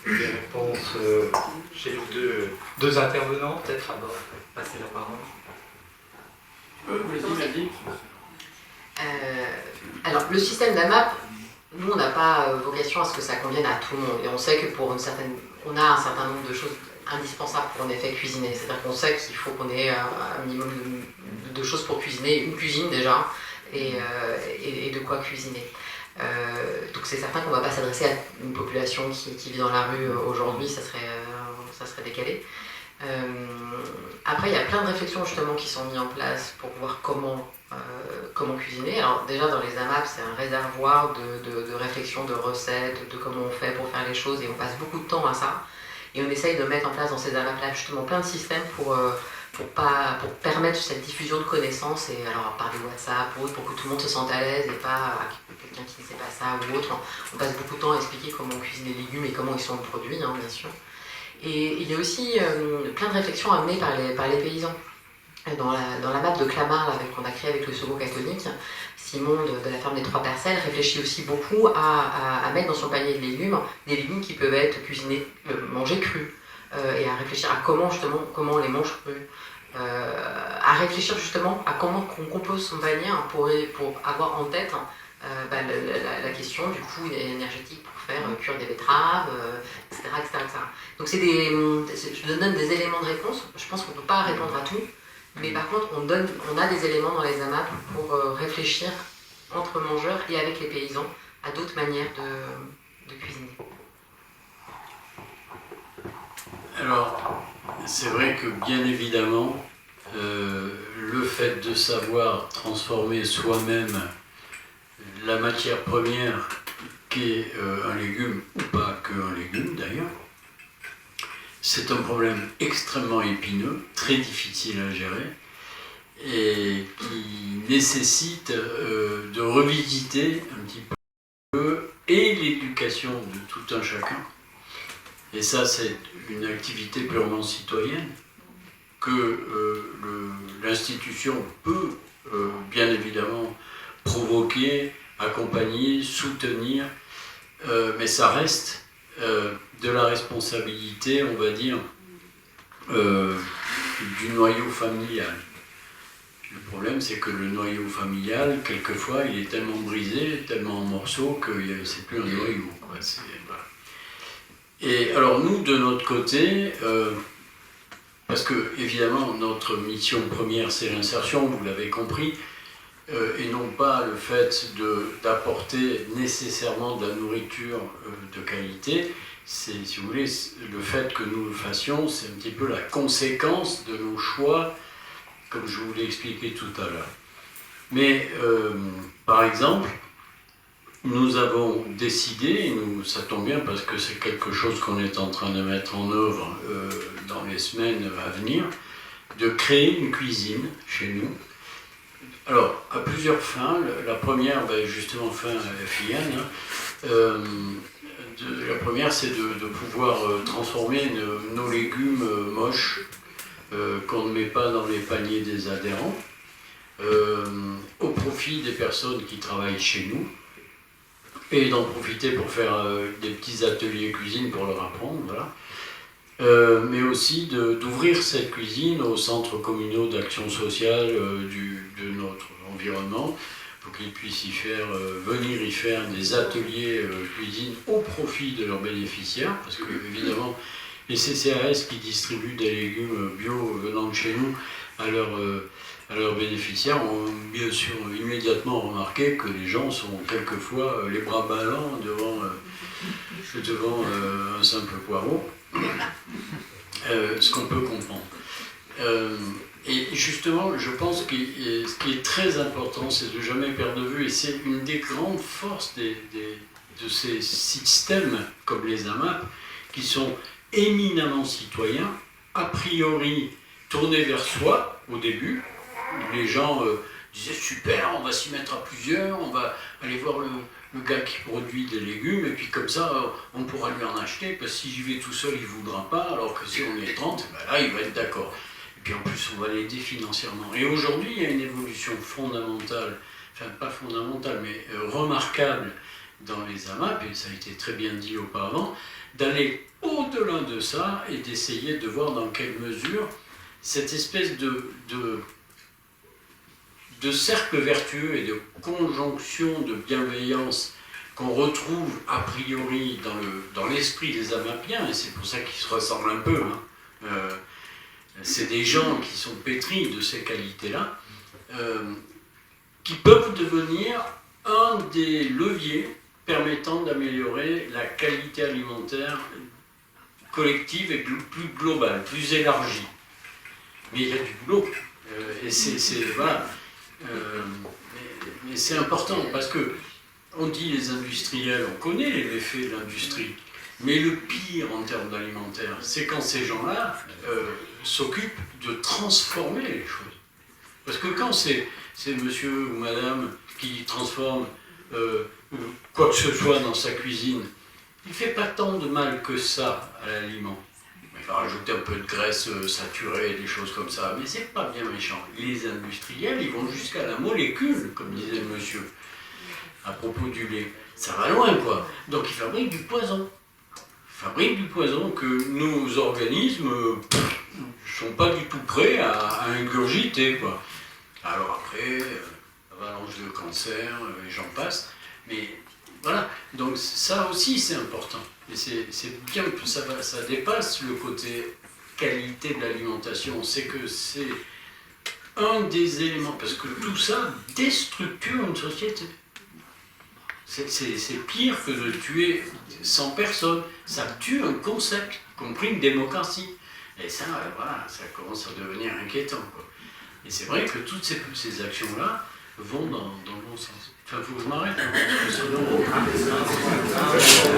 Des réponses chez les deux intervenants, peut-être avant de passer la parole. Alors, le système d'AMAP, nous, on n'a pas vocation à ce que ça convienne à tout le monde. Et on sait que on a un certain nombre de choses indispensables pour en effet cuisiner. C'est-à-dire qu'on sait qu'il faut qu'on ait un minimum de choses pour cuisiner, une cuisine déjà, et de quoi cuisiner. Donc c'est certain qu'on ne va pas s'adresser à une population qui vit dans la rue aujourd'hui, ça serait décalé. Après, il y a plein de réflexions justement qui sont mises en place pour voir comment cuisiner. Alors déjà dans les AMAP, c'est un réservoir de réflexions, de recettes, de comment on fait pour faire les choses, et on passe beaucoup de temps à ça. Et on essaye de mettre en place dans ces AMAP-là justement plein de systèmes pour permettre cette diffusion de connaissances, et alors par des WhatsApp ou autre, pour que tout le monde se sente à l'aise et pas quelqu'un qui ne sait pas ça ou autre. On passe beaucoup de temps à expliquer comment on cuisine les légumes et comment ils sont produits, bien sûr. Et il y a aussi plein de réflexions amenées par les paysans. Dans la map de Clamart qu'on a créée avec le Secours catholique, Simon de la ferme des Trois Parcelles réfléchit aussi beaucoup à mettre dans son panier de légumes des légumes qui peuvent être cuisinés, mangés crus, et à réfléchir à comment on les mange crus, à réfléchir justement à comment on compose son panier pour avoir en tête la question du coût énergétique pour faire cuire des betteraves, etc., etc. Donc je donne des éléments de réponse. Je pense qu'on ne peut pas répondre à tout, mais par contre on a des éléments dans les AMAP pour réfléchir entre mangeurs et avec les paysans à d'autres manières de cuisiner. Alors, c'est vrai que bien évidemment, le fait de savoir transformer soi-même la matière première qu'est un légume, ou pas qu'un légume d'ailleurs, c'est un problème extrêmement épineux, très difficile à gérer, et qui nécessite de revisiter un petit peu et l'éducation de tout un chacun. Et ça, c'est une activité purement citoyenne que l'institution peut bien évidemment provoquer, accompagner, soutenir, mais ça reste de la responsabilité, on va dire, du noyau familial. Le problème, c'est que le noyau familial, quelquefois, il est tellement brisé, tellement en morceaux que c'est plus un noyau, quoi. Voilà. Et alors nous, de notre côté, parce que évidemment notre mission première c'est l'insertion, vous l'avez compris, et non pas le fait d'apporter nécessairement de la nourriture de qualité, c'est, si vous voulez, le fait que nous le fassions, c'est un petit peu la conséquence de nos choix, comme je vous l'ai expliqué tout à l'heure. Mais par exemple, nous avons décidé, et ça tombe bien parce que c'est quelque chose qu'on est en train de mettre en œuvre dans les semaines à venir, de créer une cuisine chez nous. Alors, à plusieurs fins. La première, justement, FIAN, la première, c'est de pouvoir transformer nos légumes moches qu'on ne met pas dans les paniers des adhérents au profit des personnes qui travaillent chez nous, et d'en profiter pour faire des petits ateliers cuisine pour leur apprendre, voilà. Mais aussi d'ouvrir cette cuisine aux centres communaux d'action sociale de notre environnement, pour qu'ils puissent venir y faire des ateliers cuisine au profit de leurs bénéficiaires, parce que évidemment les CCAS qui distribuent des légumes bio venant de chez nous à leurs bénéficiaires ont bien sûr immédiatement remarqué que les gens sont quelquefois les bras ballants devant un simple poireau, ce qu'on peut comprendre. Et justement, je pense que ce qui est très important, c'est de jamais perdre de vue, et c'est une des grandes forces de ces systèmes comme les AMAP, qui sont éminemment citoyens, a priori tournés vers soi au début. Les gens disaient super, on va s'y mettre à plusieurs, on va aller voir le gars qui produit des légumes, et puis comme ça on pourra lui en acheter, parce que si j'y vais tout seul il ne voudra pas, alors que si on est 30, là il va être d'accord. Et puis en plus on va l'aider financièrement. Et aujourd'hui il y a une évolution fondamentale, enfin pas fondamentale, mais remarquable dans les AMAP, et ça a été très bien dit auparavant, d'aller au-delà de ça et d'essayer de voir dans quelle mesure cette espèce de cercle vertueux et de conjonction de bienveillance qu'on retrouve a priori dans l'esprit des Amapiens, et c'est pour ça qu'ils se ressemblent un peu, hein. C'est des gens qui sont pétris de ces qualités-là, qui peuvent devenir un des leviers permettant d'améliorer la qualité alimentaire collective et plus globale, plus élargie. Mais il y a du boulot. Voilà. Mais c'est important parce que on dit les industriels, on connaît les méfaits de l'industrie, mais le pire en termes d'alimentaire, c'est quand ces gens-là s'occupent de transformer les choses. Parce que quand c'est monsieur ou madame qui transforme quoi que ce soit dans sa cuisine, il ne fait pas tant de mal que ça à l'aliment. Il va rajouter un peu de graisse saturée, des choses comme ça, mais c'est pas bien méchant. Les industriels, ils vont jusqu'à la molécule, comme disait le monsieur, à propos du lait. Ça va loin, quoi. Donc ils fabriquent du poison. Ils fabriquent du poison que nos organismes ne sont pas du tout prêts à ingurgiter, quoi. Alors après, avalanche de cancer, et j'en passe. Mais voilà, donc ça aussi c'est important. Et c'est bien que ça dépasse le côté qualité de l'alimentation. C'est que c'est un des éléments, parce que tout ça déstructure une société. C'est pire que de tuer 100 personnes. Ça tue un concept, y compris une démocratie. Et ça, voilà, ça commence à devenir inquiétant, quoi. Et c'est vrai que toutes ces actions-là vont dans le bon sens. Enfin, il faut que je m'arrête.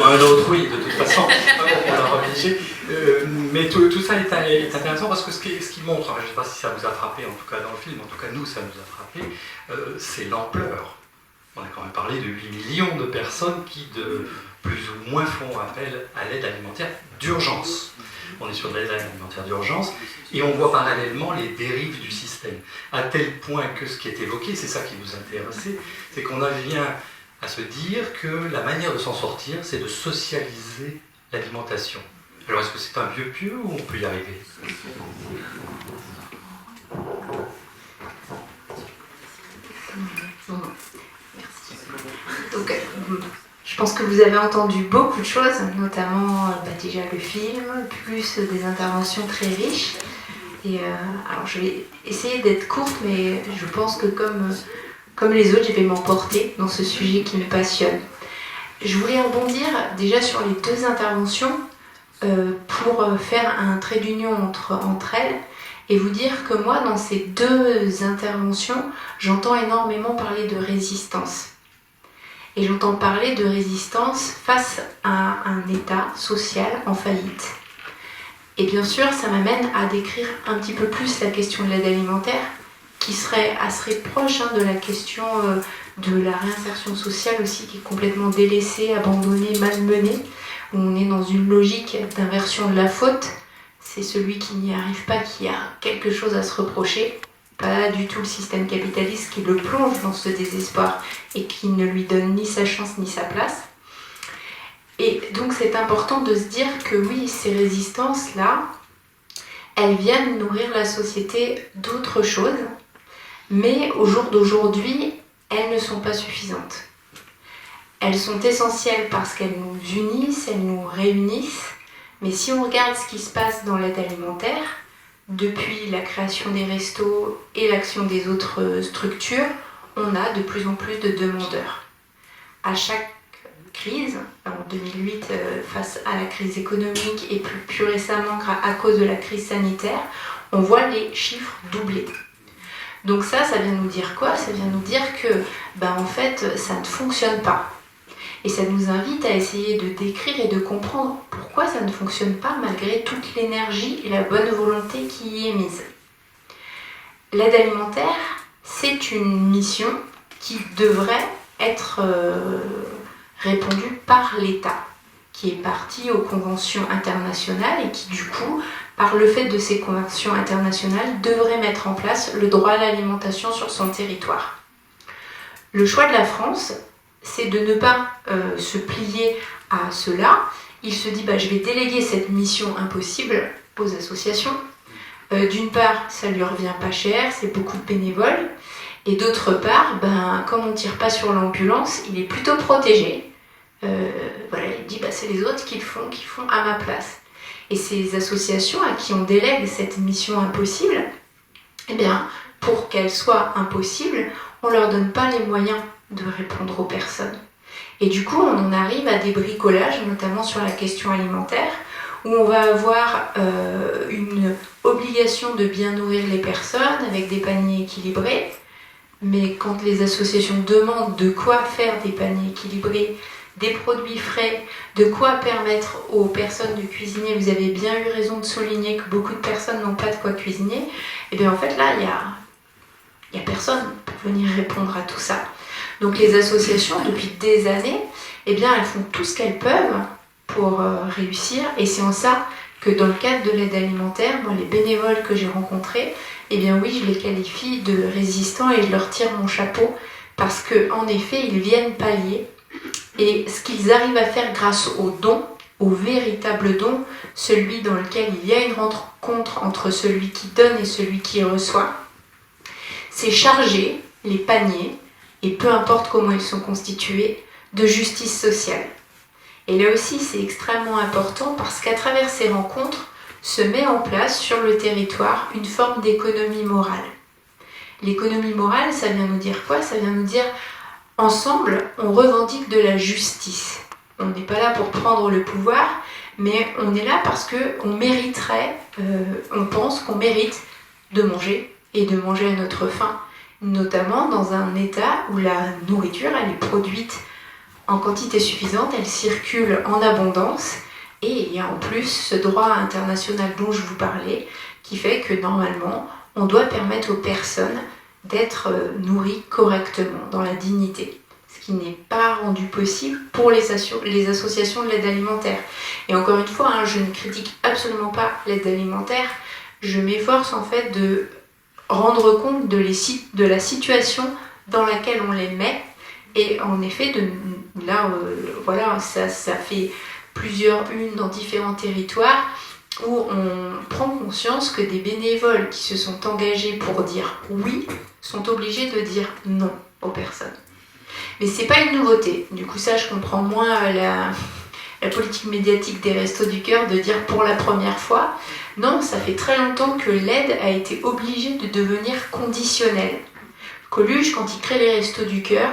Un autre, oui, de toute façon, on est obligé. Mais tout ça est intéressant parce que ce qui montre, je ne sais pas si ça vous a frappé, en tout cas dans le film, en tout cas nous, ça nous a frappé, c'est l'ampleur. On a quand même parlé de 8 millions de personnes qui, de plus ou moins, font appel à l'aide alimentaire d'urgence. On est sur de l'aide alimentaire d'urgence et on voit parallèlement les dérives du système. À tel point que ce qui est évoqué, c'est ça qui vous intéressait, c'est qu'on en vient à se dire que la manière de s'en sortir, c'est de socialiser l'alimentation. Alors est-ce que c'est un vieux pieu ou on peut y arriver ? Donc, je pense que vous avez entendu beaucoup de choses, notamment déjà le film, plus des interventions très riches. Et alors je vais essayer d'être courte, mais je pense que comme les autres, je vais m'emporter dans ce sujet qui me passionne. Je voulais rebondir déjà sur les deux interventions pour faire un trait d'union entre elles et vous dire que moi, dans ces deux interventions, j'entends énormément parler de résistance. Et j'entends parler de résistance face à un État social en faillite. Et bien sûr, ça m'amène à décrire un petit peu plus la question de l'aide alimentaire, qui serait assez proche de la question de la réinsertion sociale aussi, qui est complètement délaissée, abandonnée, malmenée, où on est dans une logique d'inversion de la faute. C'est celui qui n'y arrive pas qui a quelque chose à se reprocher. Pas du tout le système capitaliste qui le plonge dans ce désespoir et qui ne lui donne ni sa chance ni sa place. Et donc c'est important de se dire que oui, ces résistances-là, elles viennent nourrir la société d'autres choses, mais au jour d'aujourd'hui, elles ne sont pas suffisantes. Elles sont essentielles parce qu'elles nous unissent, elles nous réunissent, mais si on regarde ce qui se passe dans l'aide alimentaire, depuis la création des restos et l'action des autres structures, on a de plus en plus de demandeurs. À chaque crise, en 2008 face à la crise économique et plus récemment à cause de la crise sanitaire, on voit les chiffres doubler. Donc ça vient nous dire quoi ? Ça vient nous dire que en fait, ça ne fonctionne pas. Et ça nous invite à essayer de décrire et de comprendre pourquoi ça ne fonctionne pas malgré toute l'énergie et la bonne volonté qui y est mise. L'aide alimentaire, c'est une mission qui devrait être répondue par l'État, qui est parti aux conventions internationales et qui du coup, par le fait de ces conventions internationales, devrait mettre en place le droit à l'alimentation sur son territoire. Le choix de la France, c'est de ne pas se plier à cela. Il se dit, je vais déléguer cette mission impossible aux associations. D'une part, ça lui revient pas cher, c'est beaucoup de bénévoles. Et d'autre part, comme on ne tire pas sur l'ambulance, il est plutôt protégé. voilà, il dit c'est les autres qui font à ma place. Et ces associations à qui on délègue cette mission impossible, eh bien, pour qu'elle soit impossible, on ne leur donne pas les moyens de répondre aux personnes. Et du coup, on en arrive à des bricolages, notamment sur la question alimentaire, où on va avoir une obligation de bien nourrir les personnes avec des paniers équilibrés. Mais quand les associations demandent de quoi faire des paniers équilibrés, des produits frais, de quoi permettre aux personnes de cuisiner, vous avez bien eu raison de souligner que beaucoup de personnes n'ont pas de quoi cuisiner, et bien en fait là, il y a personne pour venir répondre à tout ça. Donc les associations, depuis des années, eh bien elles font tout ce qu'elles peuvent pour réussir, et c'est en ça que dans le cadre de l'aide alimentaire, moi les bénévoles que j'ai rencontrés, eh bien oui, je les qualifie de résistants et je leur tire mon chapeau, parce qu'en effet, ils viennent pallier. Et ce qu'ils arrivent à faire grâce au don, au véritable don, celui dans lequel il y a une rencontre entre celui qui donne et celui qui reçoit, c'est charger les paniers, et peu importe comment ils sont constitués, de justice sociale. Et là aussi, c'est extrêmement important parce qu'à travers ces rencontres, se met en place sur le territoire une forme d'économie morale. L'économie morale, ça vient nous dire quoi ? Ça vient nous dire ensemble, on revendique de la justice. On n'est pas là pour prendre le pouvoir, mais on est là parce qu'on mériterait, on pense qu'on mérite de manger et de manger à notre faim, notamment dans un état où la nourriture, elle est produite en quantité suffisante, elle circule en abondance, et il y a en plus ce droit international dont je vous parlais, qui fait que normalement, on doit permettre aux personnes d'être nourries correctement, dans la dignité. Ce qui n'est pas rendu possible pour les associations de l'aide alimentaire. Et encore une fois, je ne critique absolument pas l'aide alimentaire, je m'efforce en fait de rendre compte de la situation dans laquelle on les met, et en effet, ça fait plusieurs unes dans différents territoires, où on prend conscience que des bénévoles qui se sont engagés pour dire oui sont obligés de dire non aux personnes. Mais c'est pas une nouveauté. Du coup, ça, je comprends moins la politique médiatique des Restos du Cœur de dire pour la première fois. Non, ça fait très longtemps que l'aide a été obligée de devenir conditionnelle. Coluche, quand il crée les Restos du Cœur,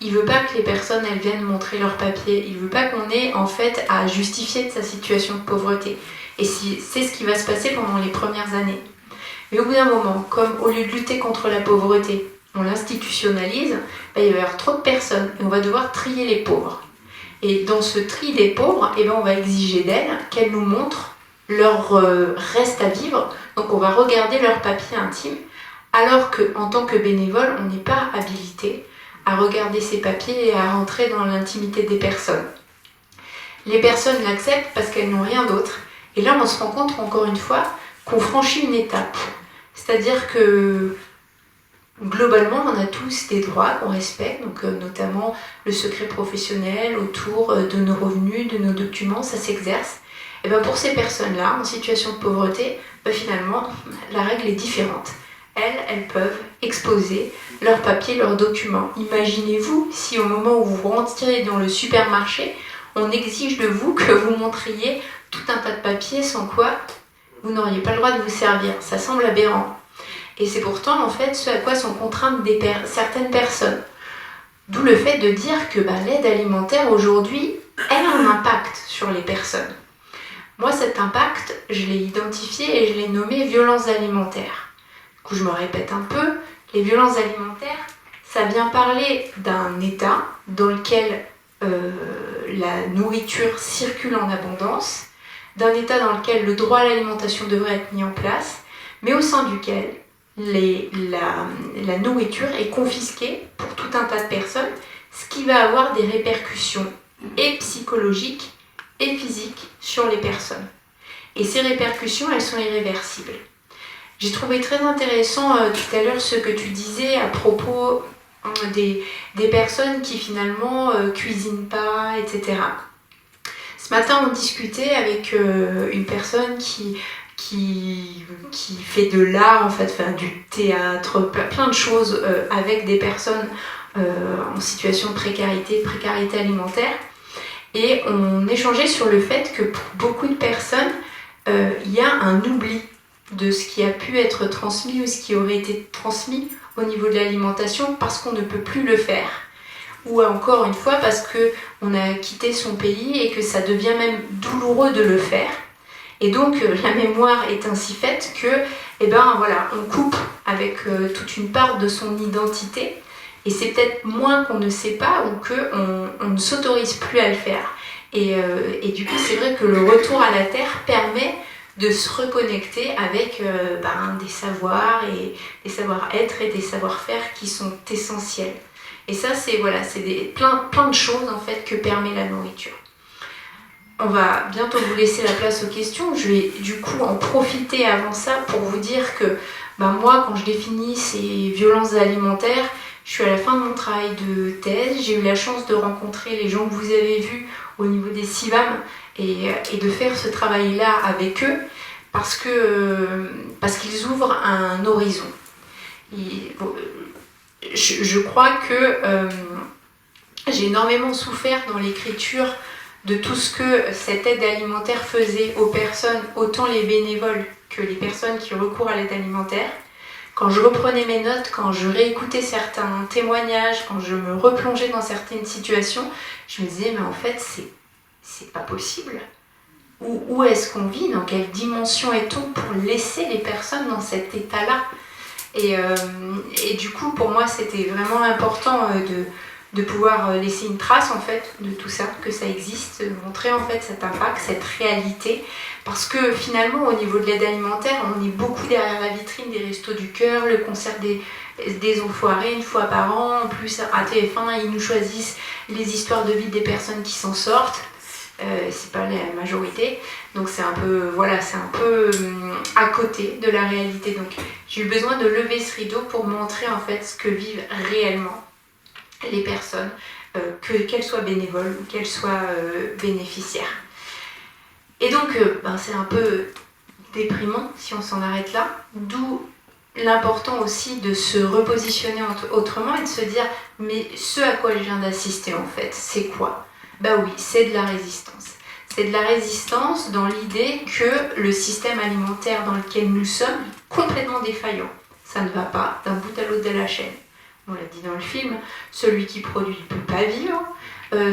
il veut pas que les personnes elles viennent montrer leurs papiers. Il veut pas qu'on ait en fait à justifier de sa situation de pauvreté. Et c'est ce qui va se passer pendant les premières années. Mais au bout d'un moment, comme au lieu de lutter contre la pauvreté, on l'institutionnalise, il va y avoir trop de personnes et on va devoir trier les pauvres. Et dans ce tri des pauvres, on va exiger d'elles qu'elles nous montrent leur reste à vivre. Donc on va regarder leurs papiers intimes, alors qu'en tant que bénévole, on n'est pas habilité à regarder ces papiers et à rentrer dans l'intimité des personnes. Les personnes l'acceptent parce qu'elles n'ont rien d'autre. Et là, on se rend compte, encore une fois, qu'on franchit une étape. C'est-à-dire que, globalement, on a tous des droits qu'on respecte, donc notamment le secret professionnel autour de nos revenus, de nos documents, ça s'exerce. Et bien pour ces personnes-là, en situation de pauvreté, finalement, la règle est différente. Elles peuvent exposer leurs papiers, leurs documents. Imaginez-vous si au moment où vous rentrez dans le supermarché, on exige de vous que vous montriez tout un tas de papiers sans quoi vous n'auriez pas le droit de vous servir. Ça semble aberrant. Et c'est pourtant en fait ce à quoi sont contraintes certaines personnes. D'où le fait de dire que l'aide alimentaire aujourd'hui, elle a un impact sur les personnes. Moi cet impact, je l'ai identifié et je l'ai nommé violences alimentaires. Du coup je me répète un peu, les violences alimentaires, ça vient parler d'un état dans lequel la nourriture circule en abondance, d'un état dans lequel le droit à l'alimentation devrait être mis en place, mais au sein duquel la nourriture est confisquée pour tout un tas de personnes, ce qui va avoir des répercussions et psychologiques et physiques sur les personnes. Et ces répercussions, elles sont irréversibles. J'ai trouvé très intéressant tout à l'heure ce que tu disais à propos des personnes qui finalement cuisinent pas, etc. Ce matin, on discutait avec une personne qui fait de l'art, en fait, du théâtre, plein de choses avec des personnes en situation de précarité alimentaire. Et on échangeait sur le fait que pour beaucoup de personnes, il y a un oubli de ce qui a pu être transmis ou ce qui aurait été transmis au niveau de l'alimentation parce qu'on ne peut plus le faire. Ou encore une fois parce qu'on a quitté son pays et que ça devient même douloureux de le faire. Et donc la mémoire est ainsi faite que, on coupe avec toute une part de son identité. Et c'est peut-être moins qu'on ne sait pas ou qu'on ne s'autorise plus à le faire. Et du coup, c'est vrai que le retour à la terre permet de se reconnecter avec des savoirs et des savoir-être et des savoir-faire qui sont essentiels. Et ça, c'est plein de choses en fait que permet la nourriture. On va bientôt vous laisser la place aux questions. Je vais du coup en profiter avant ça pour vous dire que moi, quand je définis ces violences alimentaires, je suis à la fin de mon travail de thèse. J'ai eu la chance de rencontrer les gens que vous avez vus au niveau des CIVAM et de faire ce travail-là avec eux parce qu'ils ouvrent un horizon. Je crois que j'ai énormément souffert dans l'écriture de tout ce que cette aide alimentaire faisait aux personnes, autant les bénévoles que les personnes qui recourent à l'aide alimentaire. Quand je reprenais mes notes, quand je réécoutais certains témoignages, quand je me replongeais dans certaines situations, je me disais, mais en fait, c'est pas possible. Où est-ce qu'on vit? Dans quelle dimension est-on pour laisser les personnes dans cet état-là? Et du coup, pour moi, c'était vraiment important de pouvoir laisser une trace en fait de tout ça, que ça existe, de montrer en fait cet impact, cette réalité, parce que finalement au niveau de l'aide alimentaire, on est beaucoup derrière la vitrine des Restos du Cœur, le concert des enfoirés une fois par an, en plus à TF1 ils nous choisissent les histoires de vie des personnes qui s'en sortent, c'est pas la majorité, donc c'est un peu à côté de la réalité. Donc j'ai eu besoin de lever ce rideau pour montrer en fait ce que vivent réellement les personnes, qu'elles soient bénévoles ou qu'elles soient bénéficiaires. Et donc c'est un peu déprimant si on s'en arrête là, d'où l'important aussi de se repositionner autrement et de se dire mais ce à quoi je viens d'assister en fait, c'est quoi? Oui, c'est de la résistance. C'est de la résistance dans l'idée que le système alimentaire dans lequel nous sommes est complètement défaillant. Ça ne va pas d'un bout à l'autre de la chaîne. On l'a dit dans le film, celui qui produit ne peut pas vivre,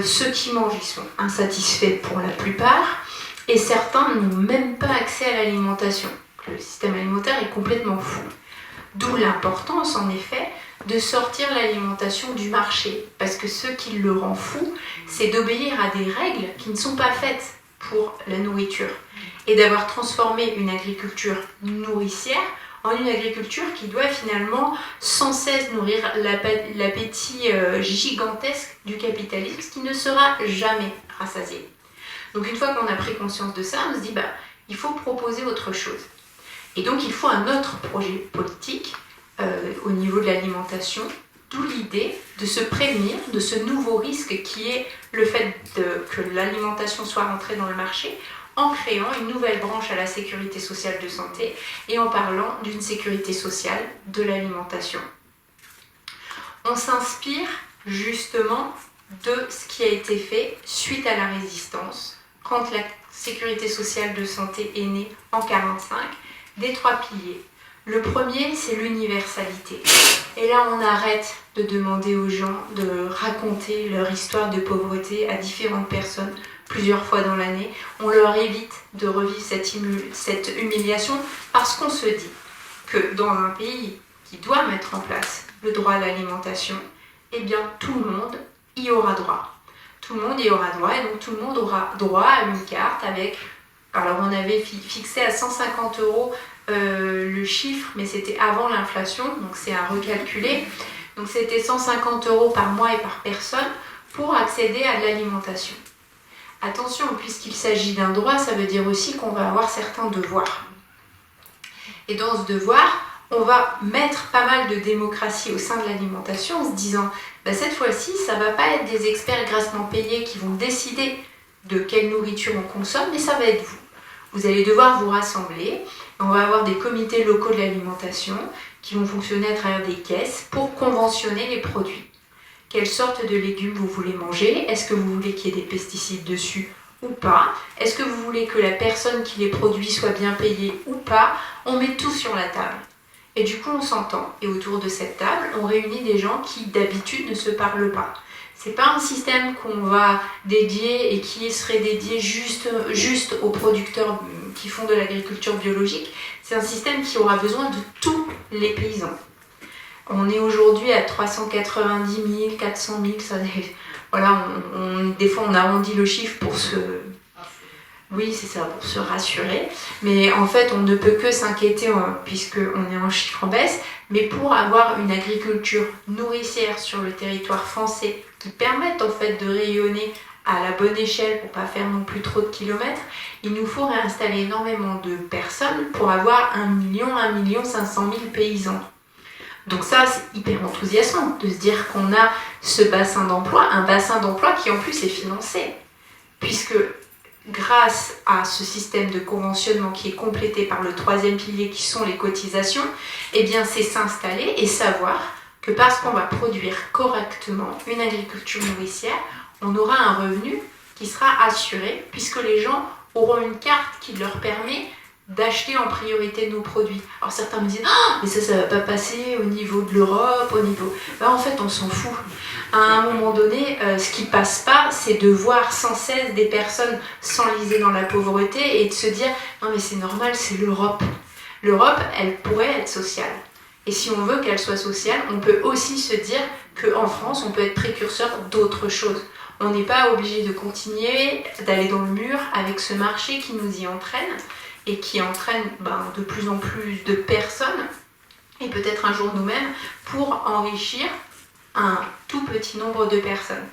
ceux qui mangent ils sont insatisfaits pour la plupart, et certains n'ont même pas accès à l'alimentation. Le système alimentaire est complètement fou. D'où l'importance en effet de sortir l'alimentation du marché, parce que ce qui le rend fou, c'est d'obéir à des règles qui ne sont pas faites pour la nourriture, et d'avoir transformé une agriculture nourricière en une agriculture qui doit finalement sans cesse nourrir l'appétit gigantesque du capitalisme, qui ne sera jamais rassasié. Donc une fois qu'on a pris conscience de ça, on se dit il faut proposer autre chose. Et donc il faut un autre projet politique au niveau de l'alimentation, d'où l'idée de se prévenir de ce nouveau risque qui est le fait que l'alimentation soit rentrée dans le marché, en créant une nouvelle branche à la sécurité sociale de santé et en parlant d'une sécurité sociale de l'alimentation. On s'inspire justement de ce qui a été fait suite à la résistance, quand la sécurité sociale de santé est née en 1945, des 3 piliers. Le premier, c'est l'universalité. Et là, on arrête de demander aux gens de raconter leur histoire de pauvreté à différentes personnes plusieurs fois dans l'année. On leur évite de revivre cette humiliation parce qu'on se dit que dans un pays qui doit mettre en place le droit à l'alimentation, eh bien tout le monde y aura droit. Tout le monde y aura droit et donc tout le monde aura droit à une carte avec... Alors on avait fixé à 150 € le chiffre, mais c'était avant l'inflation, donc c'est à recalculer. Donc c'était 150 € par mois et par personne pour accéder à de l'alimentation. Attention, puisqu'il s'agit d'un droit, ça veut dire aussi qu'on va avoir certains devoirs. Et dans ce devoir, on va mettre pas mal de démocratie au sein de l'alimentation en se disant cette fois-ci, ça ne va pas être des experts grassement payés qui vont décider de quelle nourriture on consomme, mais ça va être vous. Vous allez devoir vous rassembler. On va avoir des comités locaux de l'alimentation qui vont fonctionner à travers des caisses pour conventionner les produits. quelle sorte de légumes vous voulez manger, est-ce que vous voulez qu'il y ait des pesticides dessus ou pas, est-ce que vous voulez que la personne qui les produit soit bien payée ou pas, on met tout sur la table. Et du coup on s'entend, et autour de cette table, on réunit des gens qui d'habitude ne se parlent pas. C'est pas un système qu'on va dédier et qui serait dédié juste aux producteurs qui font de l'agriculture biologique, c'est un système qui aura besoin de tous les paysans. On est aujourd'hui à 390 000, 400 000, ça, voilà, des fois on arrondit le chiffre pour se... Oui, c'est ça, pour se rassurer. Mais en fait, on ne peut que s'inquiéter puisqu'on est en chiffre en baisse. Mais pour avoir une agriculture nourricière sur le territoire français qui permette en fait de rayonner à la bonne échelle pour pas faire non plus trop de kilomètres, il nous faut réinstaller énormément de personnes pour avoir 1 500 000 paysans. Donc ça, c'est hyper enthousiasmant de se dire qu'on a ce bassin d'emploi, un bassin d'emploi qui en plus est financé. Puisque grâce à ce système de conventionnement qui est complété par le 3e pilier qui sont les cotisations, eh bien c'est s'installer et savoir que parce qu'on va produire correctement une agriculture nourricière, on aura un revenu qui sera assuré puisque les gens auront une carte qui leur permet d'acheter en priorité nos produits. Alors certains me disent « Ah, mais ça va pas passer au niveau de l'Europe, au niveau... » Ben, en fait, on s'en fout. À un moment donné, ce qui passe pas, c'est de voir sans cesse des personnes s'enliser dans la pauvreté et de se dire « Non mais c'est normal, c'est l'Europe. » L'Europe, elle pourrait être sociale. Et si on veut qu'elle soit sociale, on peut aussi se dire qu'en France, on peut être précurseur d'autres choses. On n'est pas obligé de continuer d'aller dans le mur avec ce marché qui nous y entraîne et qui entraîne de plus en plus de personnes, et peut-être un jour nous-mêmes, pour enrichir un tout petit nombre de personnes.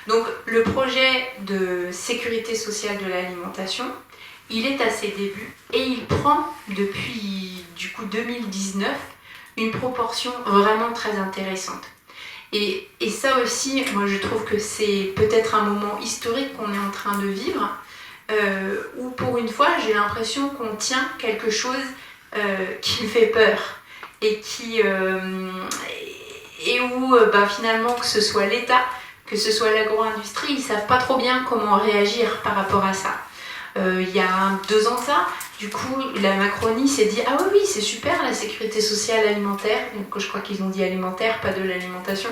Donc le projet de sécurité sociale de l'alimentation, il est à ses débuts et il prend depuis du coup 2019 une proportion vraiment très intéressante. Et ça aussi, moi je trouve que c'est peut-être un moment historique qu'on est en train de vivre, où pour une fois j'ai l'impression qu'on tient quelque chose qui fait peur et où finalement que ce soit l'État, que ce soit l'agro-industrie, ils ne savent pas trop bien comment réagir par rapport à ça. Il y a 2 ans de ça, du coup la Macronie s'est dit « Ah oui, c'est super la sécurité sociale alimentaire », donc je crois qu'ils ont dit alimentaire, pas de l'alimentation.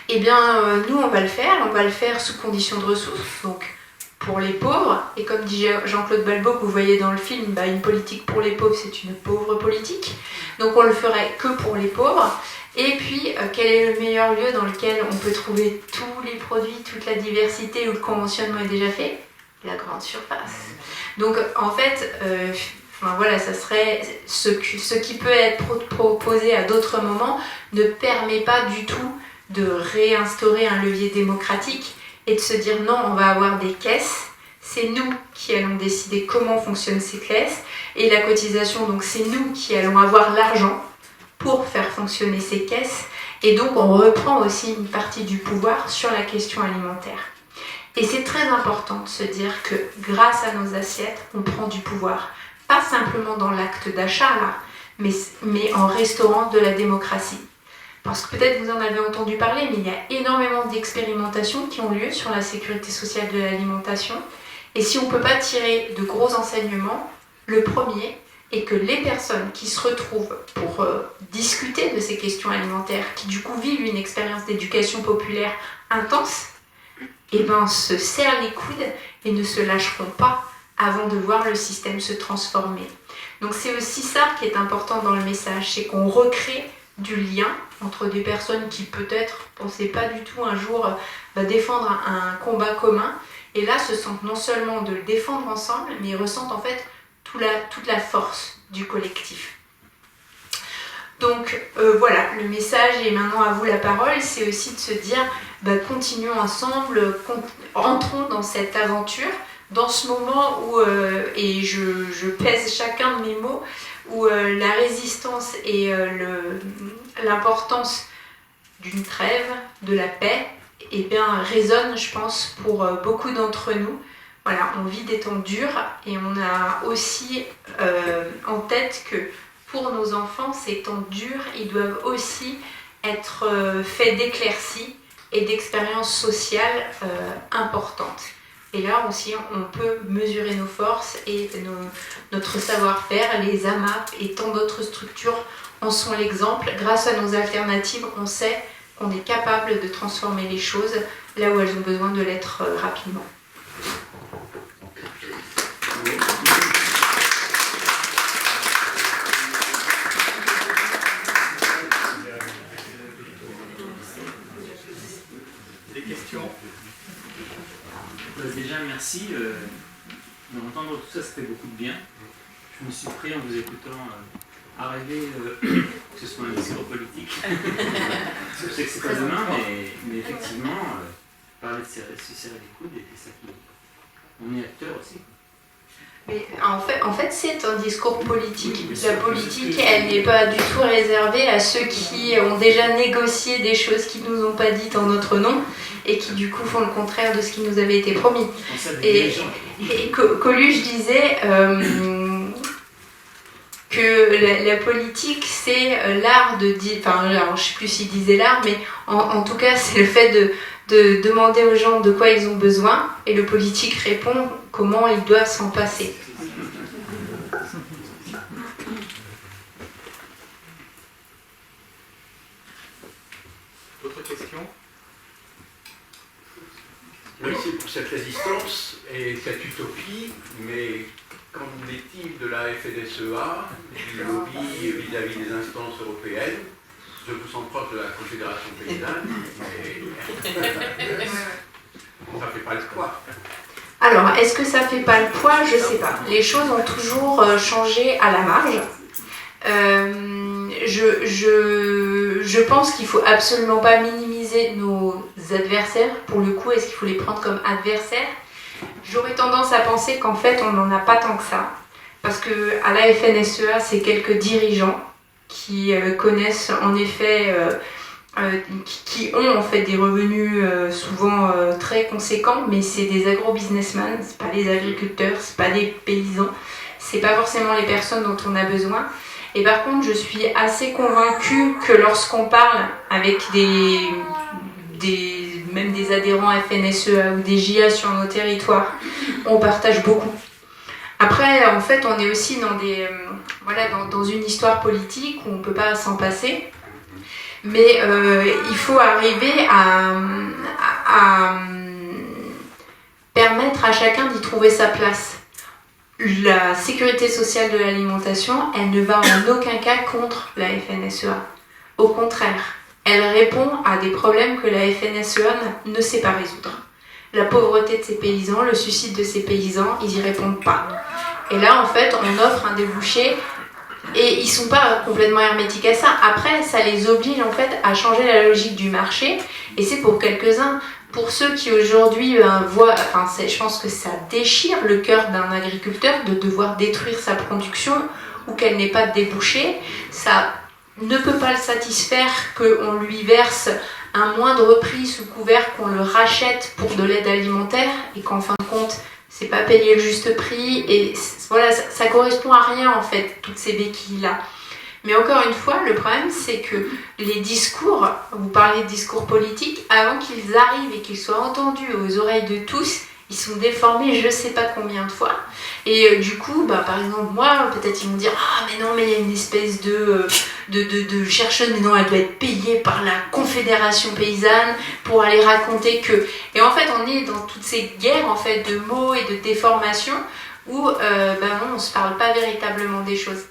Eh bien nous on va le faire sous conditions de ressources, donc pour les pauvres, et comme dit Jean-Claude Balbo, que vous voyez dans le film, une politique pour les pauvres, c'est une pauvre politique. Donc on le ferait que pour les pauvres. Et puis, quel est le meilleur lieu dans lequel on peut trouver tous les produits, toute la diversité où le conventionnement est déjà fait? La grande surface. Donc en fait, ça serait ce qui peut être proposé à d'autres moments ne permet pas du tout de réinstaurer un levier démocratique et de se dire non, on va avoir des caisses, c'est nous qui allons décider comment fonctionnent ces caisses, et la cotisation, donc c'est nous qui allons avoir l'argent pour faire fonctionner ces caisses, et donc on reprend aussi une partie du pouvoir sur la question alimentaire. Et c'est très important de se dire que grâce à nos assiettes, on prend du pouvoir, pas simplement dans l'acte d'achat là, mais en restaurant de la démocratie. Parce que peut-être vous en avez entendu parler, mais il y a énormément d'expérimentations qui ont lieu sur la sécurité sociale de l'alimentation. Et si on ne peut pas tirer de gros enseignements, le premier est que les personnes qui se retrouvent pour discuter de ces questions alimentaires, qui du coup vivent une expérience d'éducation populaire intense, se serrent les coudes et ne se lâcheront pas avant de voir le système se transformer. Donc c'est aussi ça qui est important dans le message, c'est qu'on recrée du lien entre des personnes qui peut-être ne pensaient pas du tout un jour défendre un combat commun, et là se sentent non seulement de le défendre ensemble, mais ils ressentent en fait toute la force du collectif. Donc voilà, le message, et maintenant à vous la parole, c'est aussi de se dire continuons ensemble, entrons dans cette aventure, dans ce moment où, et je pèse chacun de mes mots, où la résistance et l'importance d'une trêve, de la paix, résonnent, je pense, pour beaucoup d'entre nous. Voilà, on vit des temps durs et on a aussi en tête que pour nos enfants, ces temps durs, ils doivent aussi être fait d'éclaircies et d'expériences sociales importantes. Et là aussi, on peut mesurer nos forces et notre savoir-faire. Les AMAP et tant d'autres structures en sont l'exemple. Grâce à nos alternatives, on sait qu'on est capable de transformer les choses là où elles ont besoin de l'être rapidement. Des questions? Déjà, merci. D'entendre tout ça, ça fait beaucoup de bien. Je me suis pris en vous écoutant à rêver que ce soit un discours politique. Je sais que c'est pas demain, mais effectivement, parler de se serrer les coudes, et c'est ça qui. On est acteur aussi. Mais en fait, c'est un discours politique. La politique, elle n'est pas du tout réservée à ceux qui ont déjà négocié des choses qui ne nous ont pas dites en notre nom et qui du coup font le contraire de ce qui nous avait été promis. Et Coluche disait que la politique, c'est l'art de dire... Enfin, alors, je ne sais plus s'il disait l'art, mais en tout cas, c'est le fait de demander aux gens de quoi ils ont besoin, et le politique répond comment ils doivent s'en passer. D'autres questions? Merci pour cette résistance et cette utopie, mais qu'en est-il de la FNSEA, du lobby vis-à-vis des instances européennes? Je vous sens proche de la Confédération paysanne, mais ça ne fait pas le poids. Alors, est-ce que ça fait pas le poids? Je sais pas. Les choses ont toujours changé à la marge. Je pense qu'il faut absolument pas minimiser nos adversaires. Pour le coup, est-ce qu'il faut les prendre comme adversaires? J'aurais tendance à penser qu'en fait, on n'en a pas tant que ça. Parce que à la FNSEA, c'est quelques dirigeants qui connaissent en effet, qui ont en fait des revenus souvent très conséquents, mais c'est des agro-businessmen, c'est pas les agriculteurs, c'est pas des paysans, c'est pas forcément les personnes dont on a besoin. Et par contre, je suis assez convaincue que lorsqu'on parle avec même des adhérents FNSEA ou des JA sur nos territoires, on partage beaucoup. Après, en fait, on est aussi dans une histoire politique où on ne peut pas s'en passer. Mais il faut arriver à permettre à chacun d'y trouver sa place. La sécurité sociale de l'alimentation, elle ne va en aucun cas contre la FNSEA. Au contraire, elle répond à des problèmes que la FNSEA ne sait pas résoudre. La pauvreté de ces paysans, le suicide de ces paysans, ils n'y répondent pas. Et là, en fait, on offre un débouché et ils ne sont pas complètement hermétiques à ça. Après, ça les oblige en fait à changer la logique du marché et c'est pour quelques-uns. Pour ceux qui aujourd'hui je pense que ça déchire le cœur d'un agriculteur de devoir détruire sa production ou qu'elle n'ait pas de débouché. Ça ne peut pas le satisfaire qu'on lui verse un moindre prix sous couvert qu'on le rachète pour de l'aide alimentaire et qu'en fin de compte, c'est pas payer le juste prix et voilà, ça correspond à rien en fait, toutes ces béquilles-là. Mais encore une fois, le problème c'est que les discours, vous parlez de discours politiques, avant qu'ils arrivent et qu'ils soient entendus aux oreilles de tous, ils sont déformés je sais pas combien de fois. Et du coup, par exemple, moi, peut-être ils vont dire « Ah, mais non, mais il y a une espèce de chercheuse, mais non, elle doit être payée par la Confédération paysanne pour aller raconter que... » Et en fait, on est dans toutes ces guerres en fait, de mots et de déformations où on ne se parle pas véritablement des choses.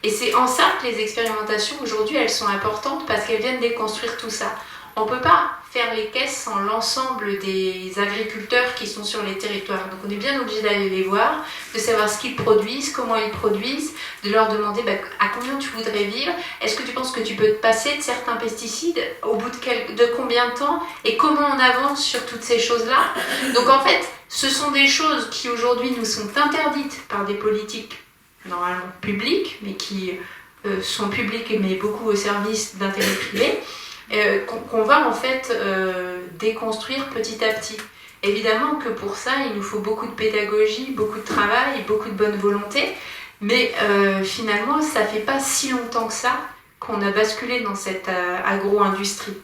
Et c'est en ça que les expérimentations, aujourd'hui, elles sont importantes parce qu'elles viennent déconstruire tout ça. On ne peut pas faire les caisses sans l'ensemble des agriculteurs qui sont sur les territoires. Donc on est bien obligé d'aller les voir, de savoir ce qu'ils produisent, comment ils produisent, de leur demander à combien tu voudrais vivre, est-ce que tu penses que tu peux te passer de certains pesticides, au bout de combien de temps, et comment on avance sur toutes ces choses-là. Donc en fait, ce sont des choses qui aujourd'hui nous sont interdites par des politiques normalement publiques, mais qui sont publiques mais beaucoup au service d'intérêts privés, qu'on va en fait déconstruire petit à petit. Évidemment que pour ça, il nous faut beaucoup de pédagogie, beaucoup de travail, beaucoup de bonne volonté, mais finalement, ça fait pas si longtemps que ça qu'on a basculé dans cette agro-industrie.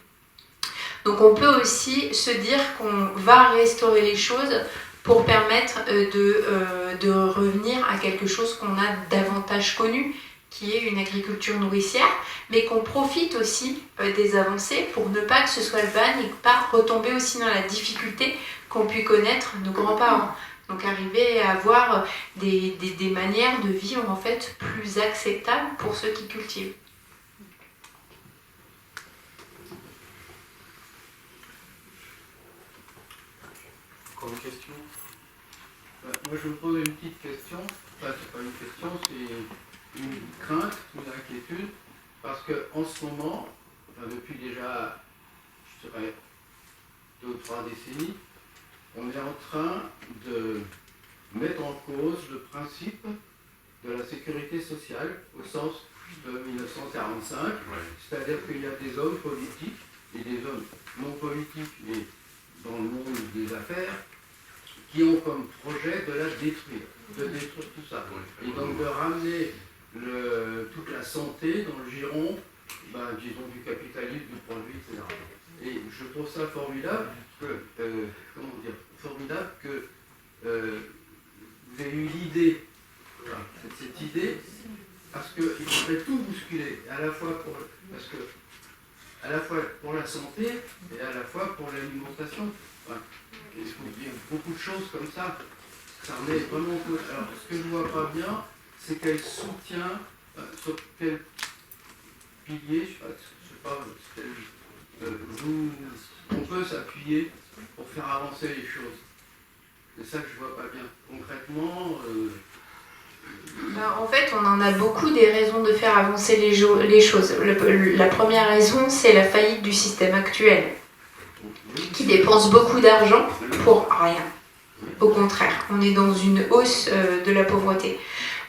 Donc on peut aussi se dire qu'on va restaurer les choses pour permettre de revenir à quelque chose qu'on a davantage connu, qui est une agriculture nourricière, mais qu'on profite aussi des avancées pour ne pas que ce soit le bagne et pas retomber aussi dans la difficulté qu'ont pu connaître nos grands-parents. Donc arriver à avoir des manières de vivre en fait plus acceptables pour ceux qui cultivent. Encore une question? Moi je me pose une petite question, enfin c'est pas une question, c'est une crainte, une inquiétude, parce qu'en ce moment, enfin depuis déjà, je dirais, 2 ou 3 décennies, on est en train de mettre en cause le principe de la sécurité sociale au sens de 1945, c'est-à-dire qu'il y a des hommes politiques et des hommes non politiques, mais dans le monde des affaires, qui ont comme projet de la détruire, tout ça. Et donc de ramener toute la santé dans le giron, disons, du capitalisme, du produit, etc. Et je trouve ça formidable que, vous ayez eu l'idée, cette idée, parce qu'il faudrait tout bousculer, à la fois pour la santé et à la fois pour l'alimentation. Il y a beaucoup de choses comme ça. Ça en est vraiment cool. Alors, ce que je ne vois pas bien, c'est quel soutien, sur quel pilier, je sais pas, on peut s'appuyer pour faire avancer les choses. C'est ça que je ne vois pas bien. Concrètement... En fait, on en a beaucoup des raisons de faire avancer les choses. La première raison, c'est la faillite du système actuel, qui dépense beaucoup d'argent pour rien. Au contraire, on est dans une hausse de la pauvreté.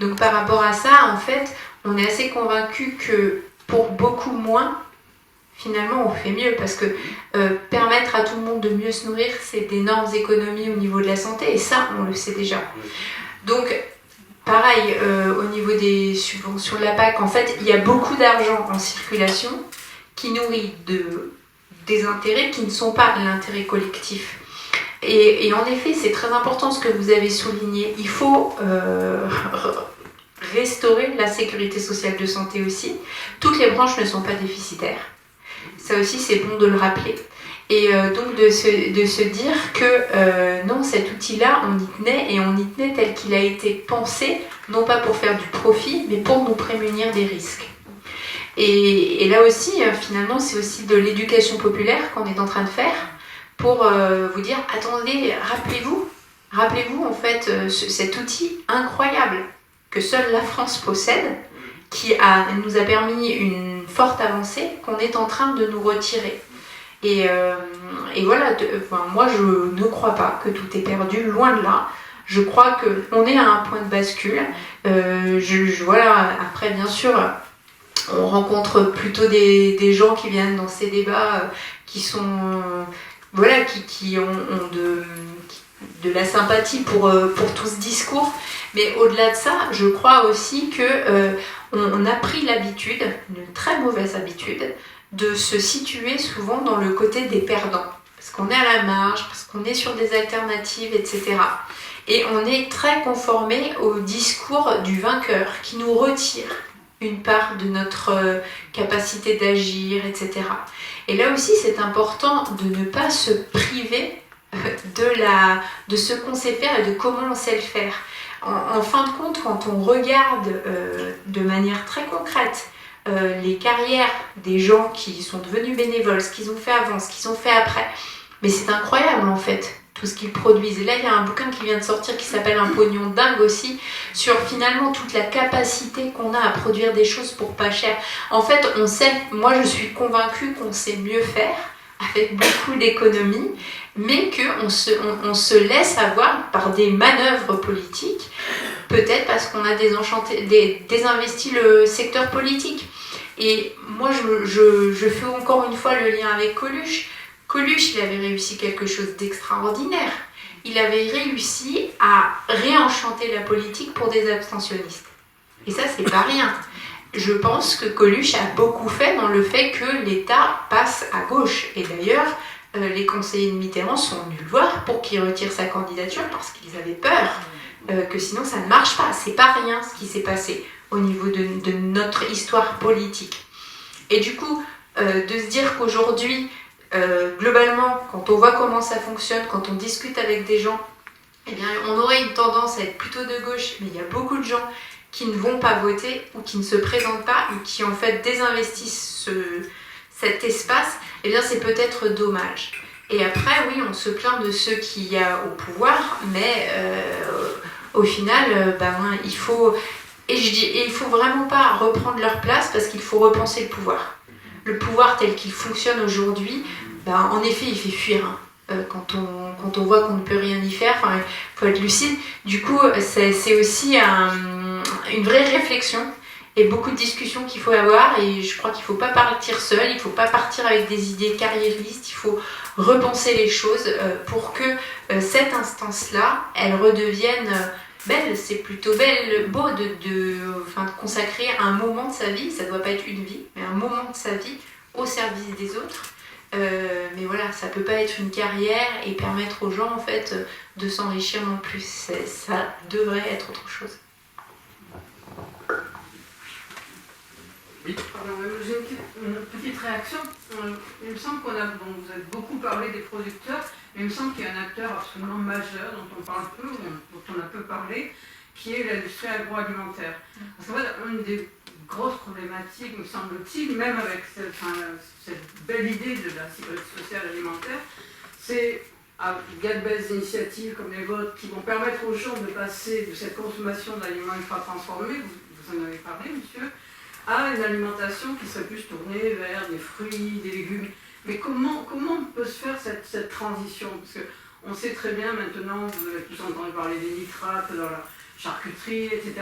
Donc par rapport à ça, en fait, on est assez convaincu que pour beaucoup moins, finalement, on fait mieux, parce que permettre à tout le monde de mieux se nourrir, c'est d'énormes économies au niveau de la santé, et ça, on le sait déjà. Donc, pareil, au niveau des subventions de la PAC, en fait, il y a beaucoup d'argent en circulation qui nourrit des intérêts qui ne sont pas l'intérêt collectif. Et en effet, c'est très important ce que vous avez souligné. Il faut restaurer la sécurité sociale de santé aussi. Toutes les branches ne sont pas déficitaires. Ça aussi, c'est bon de le rappeler. Et donc de se dire que non, cet outil-là, on y tenait, et on y tenait tel qu'il a été pensé, non pas pour faire du profit, mais pour nous prémunir des risques. Et là aussi, finalement, c'est aussi de l'éducation populaire qu'on est en train de faire pour vous dire, attendez, rappelez-vous en fait cet outil incroyable que seule la France possède, qui nous a permis une forte avancée qu'on est en train de nous retirer. Et voilà, moi je ne crois pas que tout est perdu, loin de là. Je crois qu'on est à un point de bascule. Voilà, après bien sûr, on rencontre plutôt des gens qui viennent dans ces débats qui sont, voilà, qui ont de la sympathie pour tout ce discours. Mais au-delà de ça, je crois aussi qu'on a pris l'habitude, une très mauvaise habitude, de se situer souvent dans le côté des perdants. Parce qu'on est à la marge, parce qu'on est sur des alternatives, etc. Et on est très conformé au discours du vainqueur qui nous retire une part de notre capacité d'agir, etc. Et là aussi, c'est important de ne pas se priver de ce qu'on sait faire et de comment on sait le faire. En fin de compte, quand on regarde de manière très concrète les carrières des gens qui sont devenus bénévoles, ce qu'ils ont fait avant, ce qu'ils ont fait après, mais c'est incroyable en fait, tout ce qu'ils produisent. Et là, il y a un bouquin qui vient de sortir qui s'appelle Un pognon dingue aussi, sur finalement toute la capacité qu'on a à produire des choses pour pas cher. En fait, on sait, moi je suis convaincue qu'on sait mieux faire, avec beaucoup d'économies, mais qu'on se laisse avoir par des manœuvres politiques, peut-être parce qu'on a désinvesti le secteur politique. Et moi, je fais encore une fois le lien avec Coluche. Coluche, il avait réussi quelque chose d'extraordinaire. Il avait réussi à réenchanter la politique pour des abstentionnistes. Et ça, c'est pas rien. je pense que Coluche a beaucoup fait dans le fait que l'État passe à gauche. Et d'ailleurs, les conseillers de Mitterrand sont venus le voir pour qu'il retire sa candidature parce qu'ils avaient peur que sinon ça ne marche pas. C'est pas rien ce qui s'est passé au niveau de notre histoire politique. Et du coup, de se dire qu'aujourd'hui, globalement, quand on voit comment ça fonctionne, quand on discute avec des gens, eh bien, on aurait une tendance à être plutôt de gauche, mais il y a beaucoup de gens qui ne vont pas voter ou qui ne se présentent pas ou qui en fait désinvestissent cet espace, eh bien c'est peut-être dommage. Et après, oui, on se plaint de ceux qui y a au pouvoir, mais au final, il faut... Et il faut vraiment pas reprendre leur place parce qu'il faut repenser le pouvoir. Le pouvoir tel qu'il fonctionne aujourd'hui, en effet, il fait fuir. Quand on voit qu'on ne peut rien y faire, il faut être lucide. Du coup, c'est aussi une vraie réflexion et beaucoup de discussions qu'il faut avoir. Et je crois qu'il ne faut pas partir seul, il ne faut pas partir avec des idées carriéristes. Il faut repenser les choses pour que cette instance-là, elle redevienne belle. C'est plutôt beau de consacrer un moment de sa vie. Ça ne doit pas être une vie, mais un moment de sa vie au service des autres. Mais voilà, ça peut pas être une carrière et permettre aux gens en fait de s'enrichir non plus. Ça devrait être autre chose. Oui. J'ai une petite réaction. Il me semble vous avez beaucoup parlé des producteurs, mais il me semble qu'il y a un acteur absolument majeur dont on parle peu, dont on a peu parlé, qui est l'industrie agroalimentaire. Parce qu'en fait, une des grosses problématiques, me semble-t-il, même avec cette belle idée de la sécurité sociale alimentaire, c'est il y a de belles initiatives comme les vôtres qui vont permettre aux gens de passer de cette consommation d'aliments ultra transformés, vous en avez parlé, monsieur, à une alimentation qui serait plus tournée vers des fruits, des légumes. Mais comment on peut se faire cette transition? Parce qu'on sait très bien maintenant, vous avez tous entendu parler des nitrates dans la charcuterie, etc.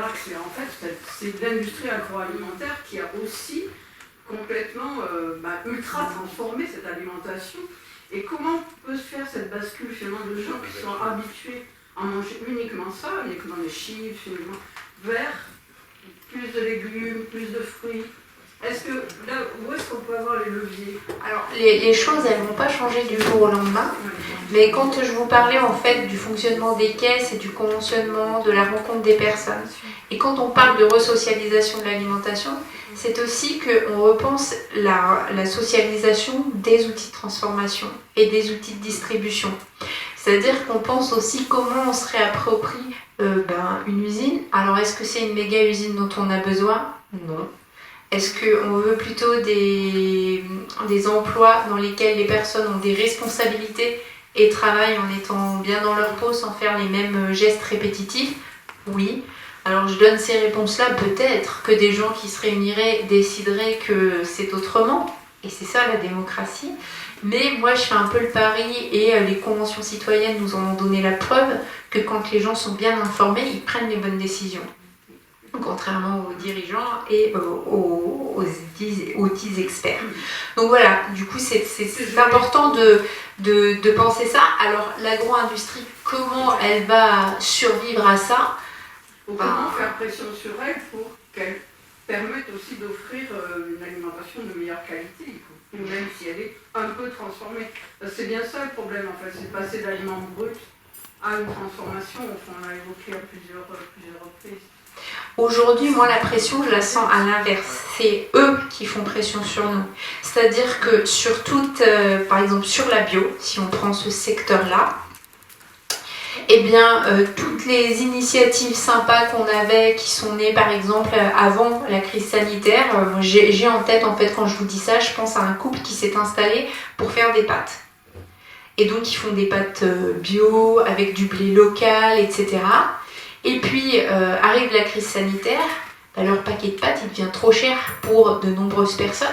C'est l'industrie agroalimentaire qui a aussi complètement ultra transformé cette alimentation. Et comment peut se faire cette bascule finalement de gens qui sont habitués à manger uniquement ça, uniquement des chips, uniquement vers plus de légumes, plus de fruits? Où est-ce qu'on peut avoir les leviers? Alors, les choses, elles ne vont pas changer du jour au lendemain. Mais quand je vous parlais en fait du fonctionnement des caisses et du conventionnement, de la rencontre des personnes, et quand on parle de resocialisation de l'alimentation, c'est aussi qu'on repense la socialisation des outils de transformation et des outils de distribution. C'est-à-dire qu'on pense aussi comment on se réapproprie une usine. Alors, est-ce que c'est une méga usine dont on a besoin? Non. Est-ce qu'on veut plutôt des emplois dans lesquels les personnes ont des responsabilités et travaillent en étant bien dans leur peau sans faire les mêmes gestes répétitifs? Oui. Alors je donne ces réponses-là, peut-être que des gens qui se réuniraient décideraient que c'est autrement, et c'est ça la démocratie. Mais moi je fais un peu le pari, et les conventions citoyennes nous en ont donné la preuve, que quand les gens sont bien informés, ils prennent les bonnes décisions. Contrairement aux dirigeants et aux dits experts. Donc voilà, du coup c'est important de penser ça. Alors l'agro-industrie, comment elle va survivre à ça? Comment faire pression sur elle pour qu'elle permette aussi d'offrir une alimentation de meilleure qualité, même si elle est un peu transformée. C'est bien ça le problème en fait, c'est passer d'aliments bruts à une transformation, on l'a évoqué à plusieurs reprises. Aujourd'hui, moi, la pression, je la sens à l'inverse. C'est eux qui font pression sur nous. C'est-à-dire que sur par exemple sur la bio, si on prend ce secteur-là, eh bien, toutes les initiatives sympas qu'on avait, qui sont nées par exemple avant la crise sanitaire, j'ai en tête, en fait, quand je vous dis ça, je pense à un couple qui s'est installé pour faire des pâtes. Et donc, ils font des pâtes bio, avec du blé local, etc. Et puis, arrive la crise sanitaire, leur paquet de pâtes, il devient trop cher pour de nombreuses personnes.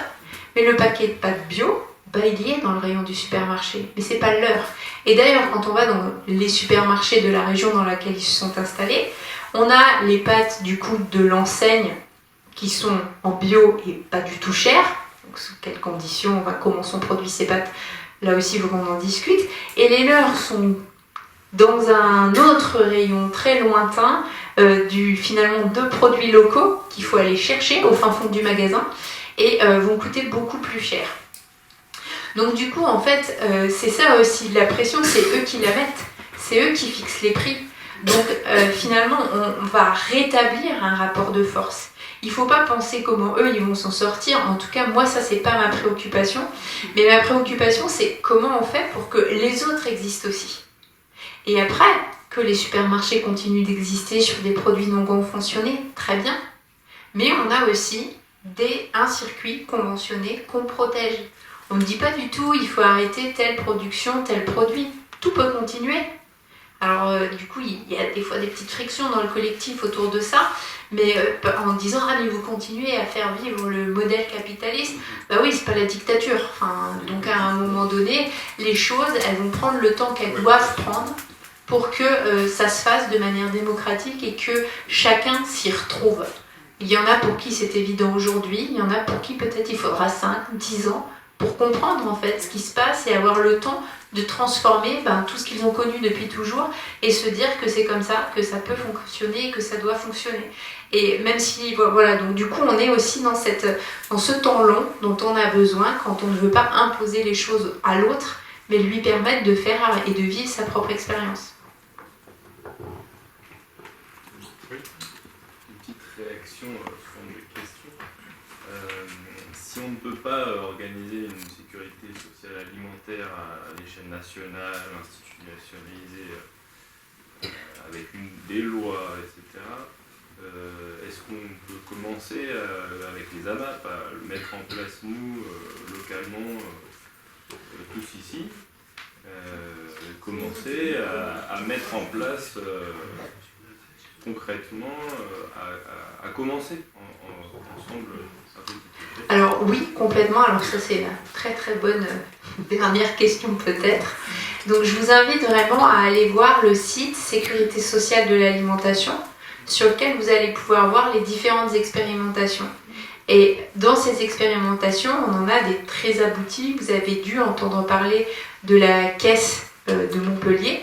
Mais le paquet de pâtes bio, il est dans le rayon du supermarché, mais c'est pas le leur. Et d'ailleurs, quand on va dans les supermarchés de la région dans laquelle ils se sont installés, on a les pâtes du coup de l'enseigne qui sont en bio et pas du tout chères. Donc, sous quelles conditions, comment sont produites ces pâtes, là aussi il faut qu'on en discute. Et les leurs sont dans un autre rayon très lointain, finalement de produits locaux qu'il faut aller chercher au fin fond du magasin et vont coûter beaucoup plus cher. Donc du coup, en fait, c'est ça aussi, la pression, c'est eux qui la mettent, c'est eux qui fixent les prix. Donc finalement, on va rétablir un rapport de force. Il ne faut pas penser comment eux, ils vont s'en sortir. En tout cas, moi, ça, c'est pas ma préoccupation. Mais ma préoccupation, c'est comment on fait pour que les autres existent aussi. Et après, que les supermarchés continuent d'exister sur des produits non conventionnés, très bien. Mais on a aussi un circuit conventionné qu'on protège. On ne dit pas du tout, il faut arrêter telle production, tel produit. Tout peut continuer. Alors du coup, il y a des fois des petites frictions dans le collectif autour de ça, mais en disant « Ah mais vous continuez à faire vivre le modèle capitaliste », bah oui, c'est pas la dictature. Enfin, donc à un moment donné, les choses, elles vont prendre le temps qu'elles doivent prendre pour que ça se fasse de manière démocratique et que chacun s'y retrouve. Il y en a pour qui c'est évident aujourd'hui, il y en a pour qui peut-être il faudra 5, 10 ans pour comprendre en fait ce qui se passe et avoir le temps de transformer tout ce qu'ils ont connu depuis toujours et se dire que c'est comme ça, que ça peut fonctionner et que ça doit fonctionner. Et même si, voilà, donc du coup on est aussi dans ce temps long dont on a besoin quand on ne veut pas imposer les choses à l'autre, mais lui permettre de faire et de vivre sa propre expérience. Oui, une petite réaction sur une question. Si on ne peut pas organiser une sécurité sociale alimentaire à l'échelle nationale, institutionnalisée, avec des lois, etc., est-ce qu'on peut commencer avec les AMAP à le mettre en place, nous, localement, tous ici, commencer à mettre en place concrètement, à commencer ensemble. Alors oui, complètement. Alors ça c'est une très très bonne dernière question peut-être. Donc je vous invite vraiment à aller voir le site Sécurité sociale de l'alimentation sur lequel vous allez pouvoir voir les différentes expérimentations. Et dans ces expérimentations, on en a des très abouties. Vous avez dû entendre parler de la caisse de Montpellier,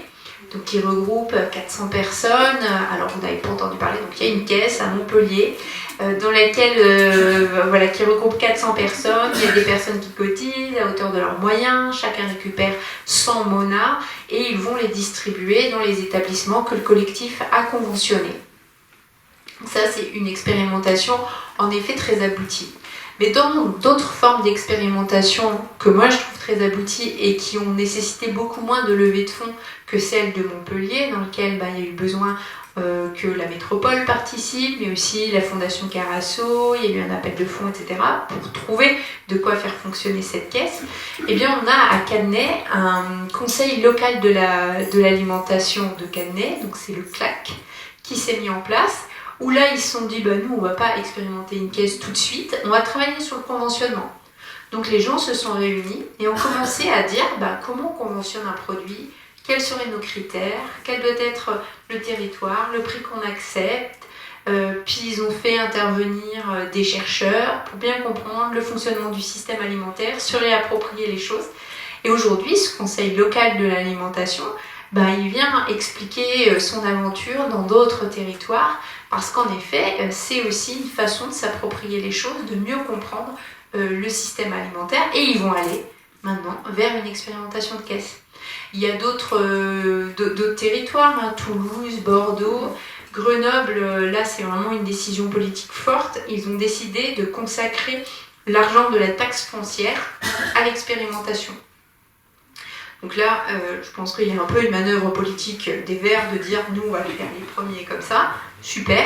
donc qui regroupe 400 personnes. Alors vous n'avez pas entendu parler, donc il y a une caisse à Montpellier dans laquelle, qui regroupe 400 personnes. Il y a des personnes qui cotisent à hauteur de leurs moyens, chacun récupère 100 monas et ils vont les distribuer dans les établissements que le collectif a conventionnés. Ça, c'est une expérimentation en effet très aboutie. Mais dans d'autres formes d'expérimentation que moi je trouve très abouties et qui ont nécessité beaucoup moins de levée de fonds que celle de Montpellier, dans lequel il y a eu besoin que la métropole participe, mais aussi la Fondation Carasso, il y a eu un appel de fonds, etc., pour trouver de quoi faire fonctionner cette caisse. Eh bien, on a à Cannet un conseil local de l'alimentation de Cannet, donc c'est le CLAC, qui s'est mis en place, où là, ils se sont dit, nous, on ne va pas expérimenter une caisse tout de suite, on va travailler sur le conventionnement. Donc les gens se sont réunis et ont commencé à dire comment on conventionne un produit, quels seraient nos critères, quel doit être le territoire, le prix qu'on accepte. Puis ils ont fait intervenir des chercheurs pour bien comprendre le fonctionnement du système alimentaire, se réapproprier les choses. Et aujourd'hui, ce conseil local de l'alimentation, il vient expliquer son aventure dans d'autres territoires, parce qu'en effet, c'est aussi une façon de s'approprier les choses, de mieux comprendre le système alimentaire, et ils vont aller maintenant vers une expérimentation de caisse. Il y a d'autres territoires, Toulouse, Bordeaux, Grenoble, là c'est vraiment une décision politique forte. Ils ont décidé de consacrer l'argent de la taxe foncière à l'expérimentation. Donc là, je pense qu'il y a un peu une manœuvre politique des Verts de dire nous on va faire les premiers comme ça, super.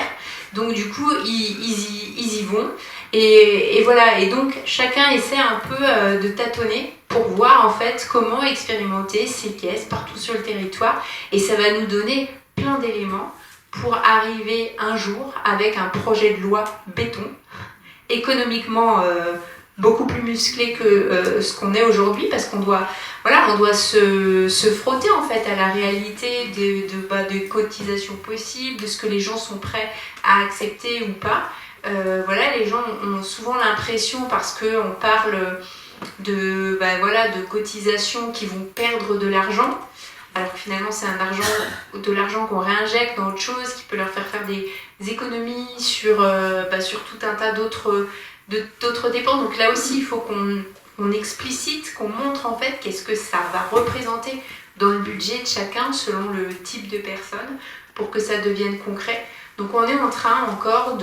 Donc du coup ils y vont et voilà, et donc chacun essaie un peu de tâtonner pour voir en fait comment expérimenter ces caisses partout sur le territoire, et ça va nous donner plein d'éléments pour arriver un jour avec un projet de loi béton, économiquement beaucoup plus musclé que ce qu'on est aujourd'hui, parce qu'on doit, on doit se frotter en fait à la réalité de cotisations possibles, de ce que les gens sont prêts à accepter ou pas. Les gens ont souvent l'impression, parce qu'on parle de cotisations qui vont perdre de l'argent, alors que finalement c'est de l'argent qu'on réinjecte dans autre chose, qui peut leur faire des économies sur tout un tas d'autres dépenses. Donc là aussi, il faut qu'on explicite, qu'on montre en fait qu'est-ce que ça va représenter dans le budget de chacun selon le type de personne pour que ça devienne concret. Donc on est en train encore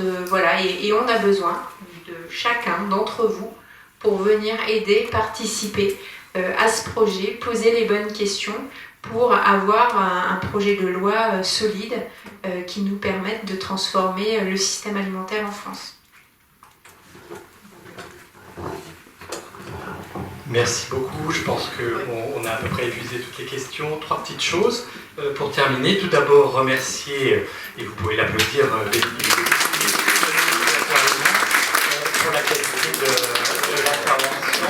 et on a besoin de chacun d'entre vous pour venir aider, participer à ce projet, poser les bonnes questions pour avoir un projet de loi solide qui nous permette de transformer le système alimentaire en France. Merci beaucoup. Je pense qu'on a à peu près épuisé toutes les questions. 3 petites choses pour terminer. Tout d'abord, remercier, et vous pouvez l'applaudir, pour la qualité de l'intervention.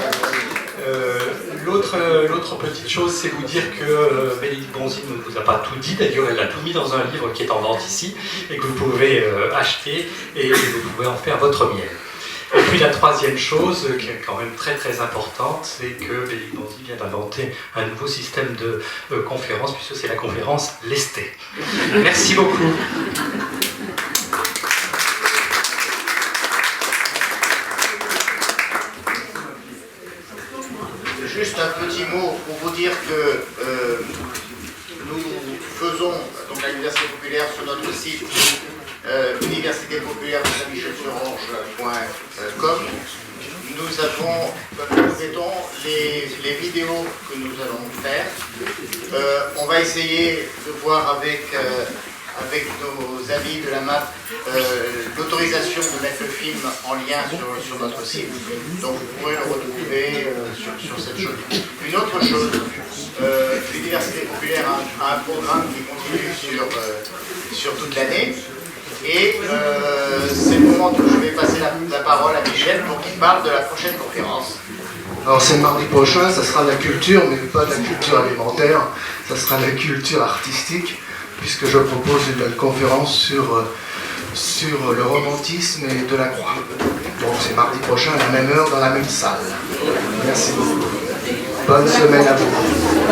L'autre petite chose, c'est vous dire que Bénédicte Bonzi ne vous a pas tout dit. D'ailleurs, elle a tout mis dans un livre qui est en vente ici et que vous pouvez acheter et vous pouvez en faire votre miel. Et puis la troisième chose, qui est quand même très très importante, c'est que Bénédicte Bonzi vient d'inventer un nouveau système de conférence, puisque c'est la conférence lestée. Merci beaucoup. Juste un petit mot pour vous dire que nous faisons donc à l'Université populaire sur notre site université populaire de Saint-Michel-sur-Orge.com. Nous mettons les vidéos que nous allons faire. On va essayer de voir avec nos amis de la MAP l'autorisation de mettre le film en lien sur notre site. Donc vous pourrez le retrouver sur cette chose. Une autre chose, l'Université populaire a un programme qui continue sur toute l'année. Et c'est le moment où je vais passer la parole à Michel pour qu'il parle de la prochaine conférence. Alors c'est mardi prochain, ça sera de la culture, mais pas de la culture alimentaire, ça sera de la culture artistique, puisque je propose une conférence sur le romantisme et de la croix. Donc c'est mardi prochain à la même heure dans la même salle. Merci beaucoup. Bonne semaine à vous.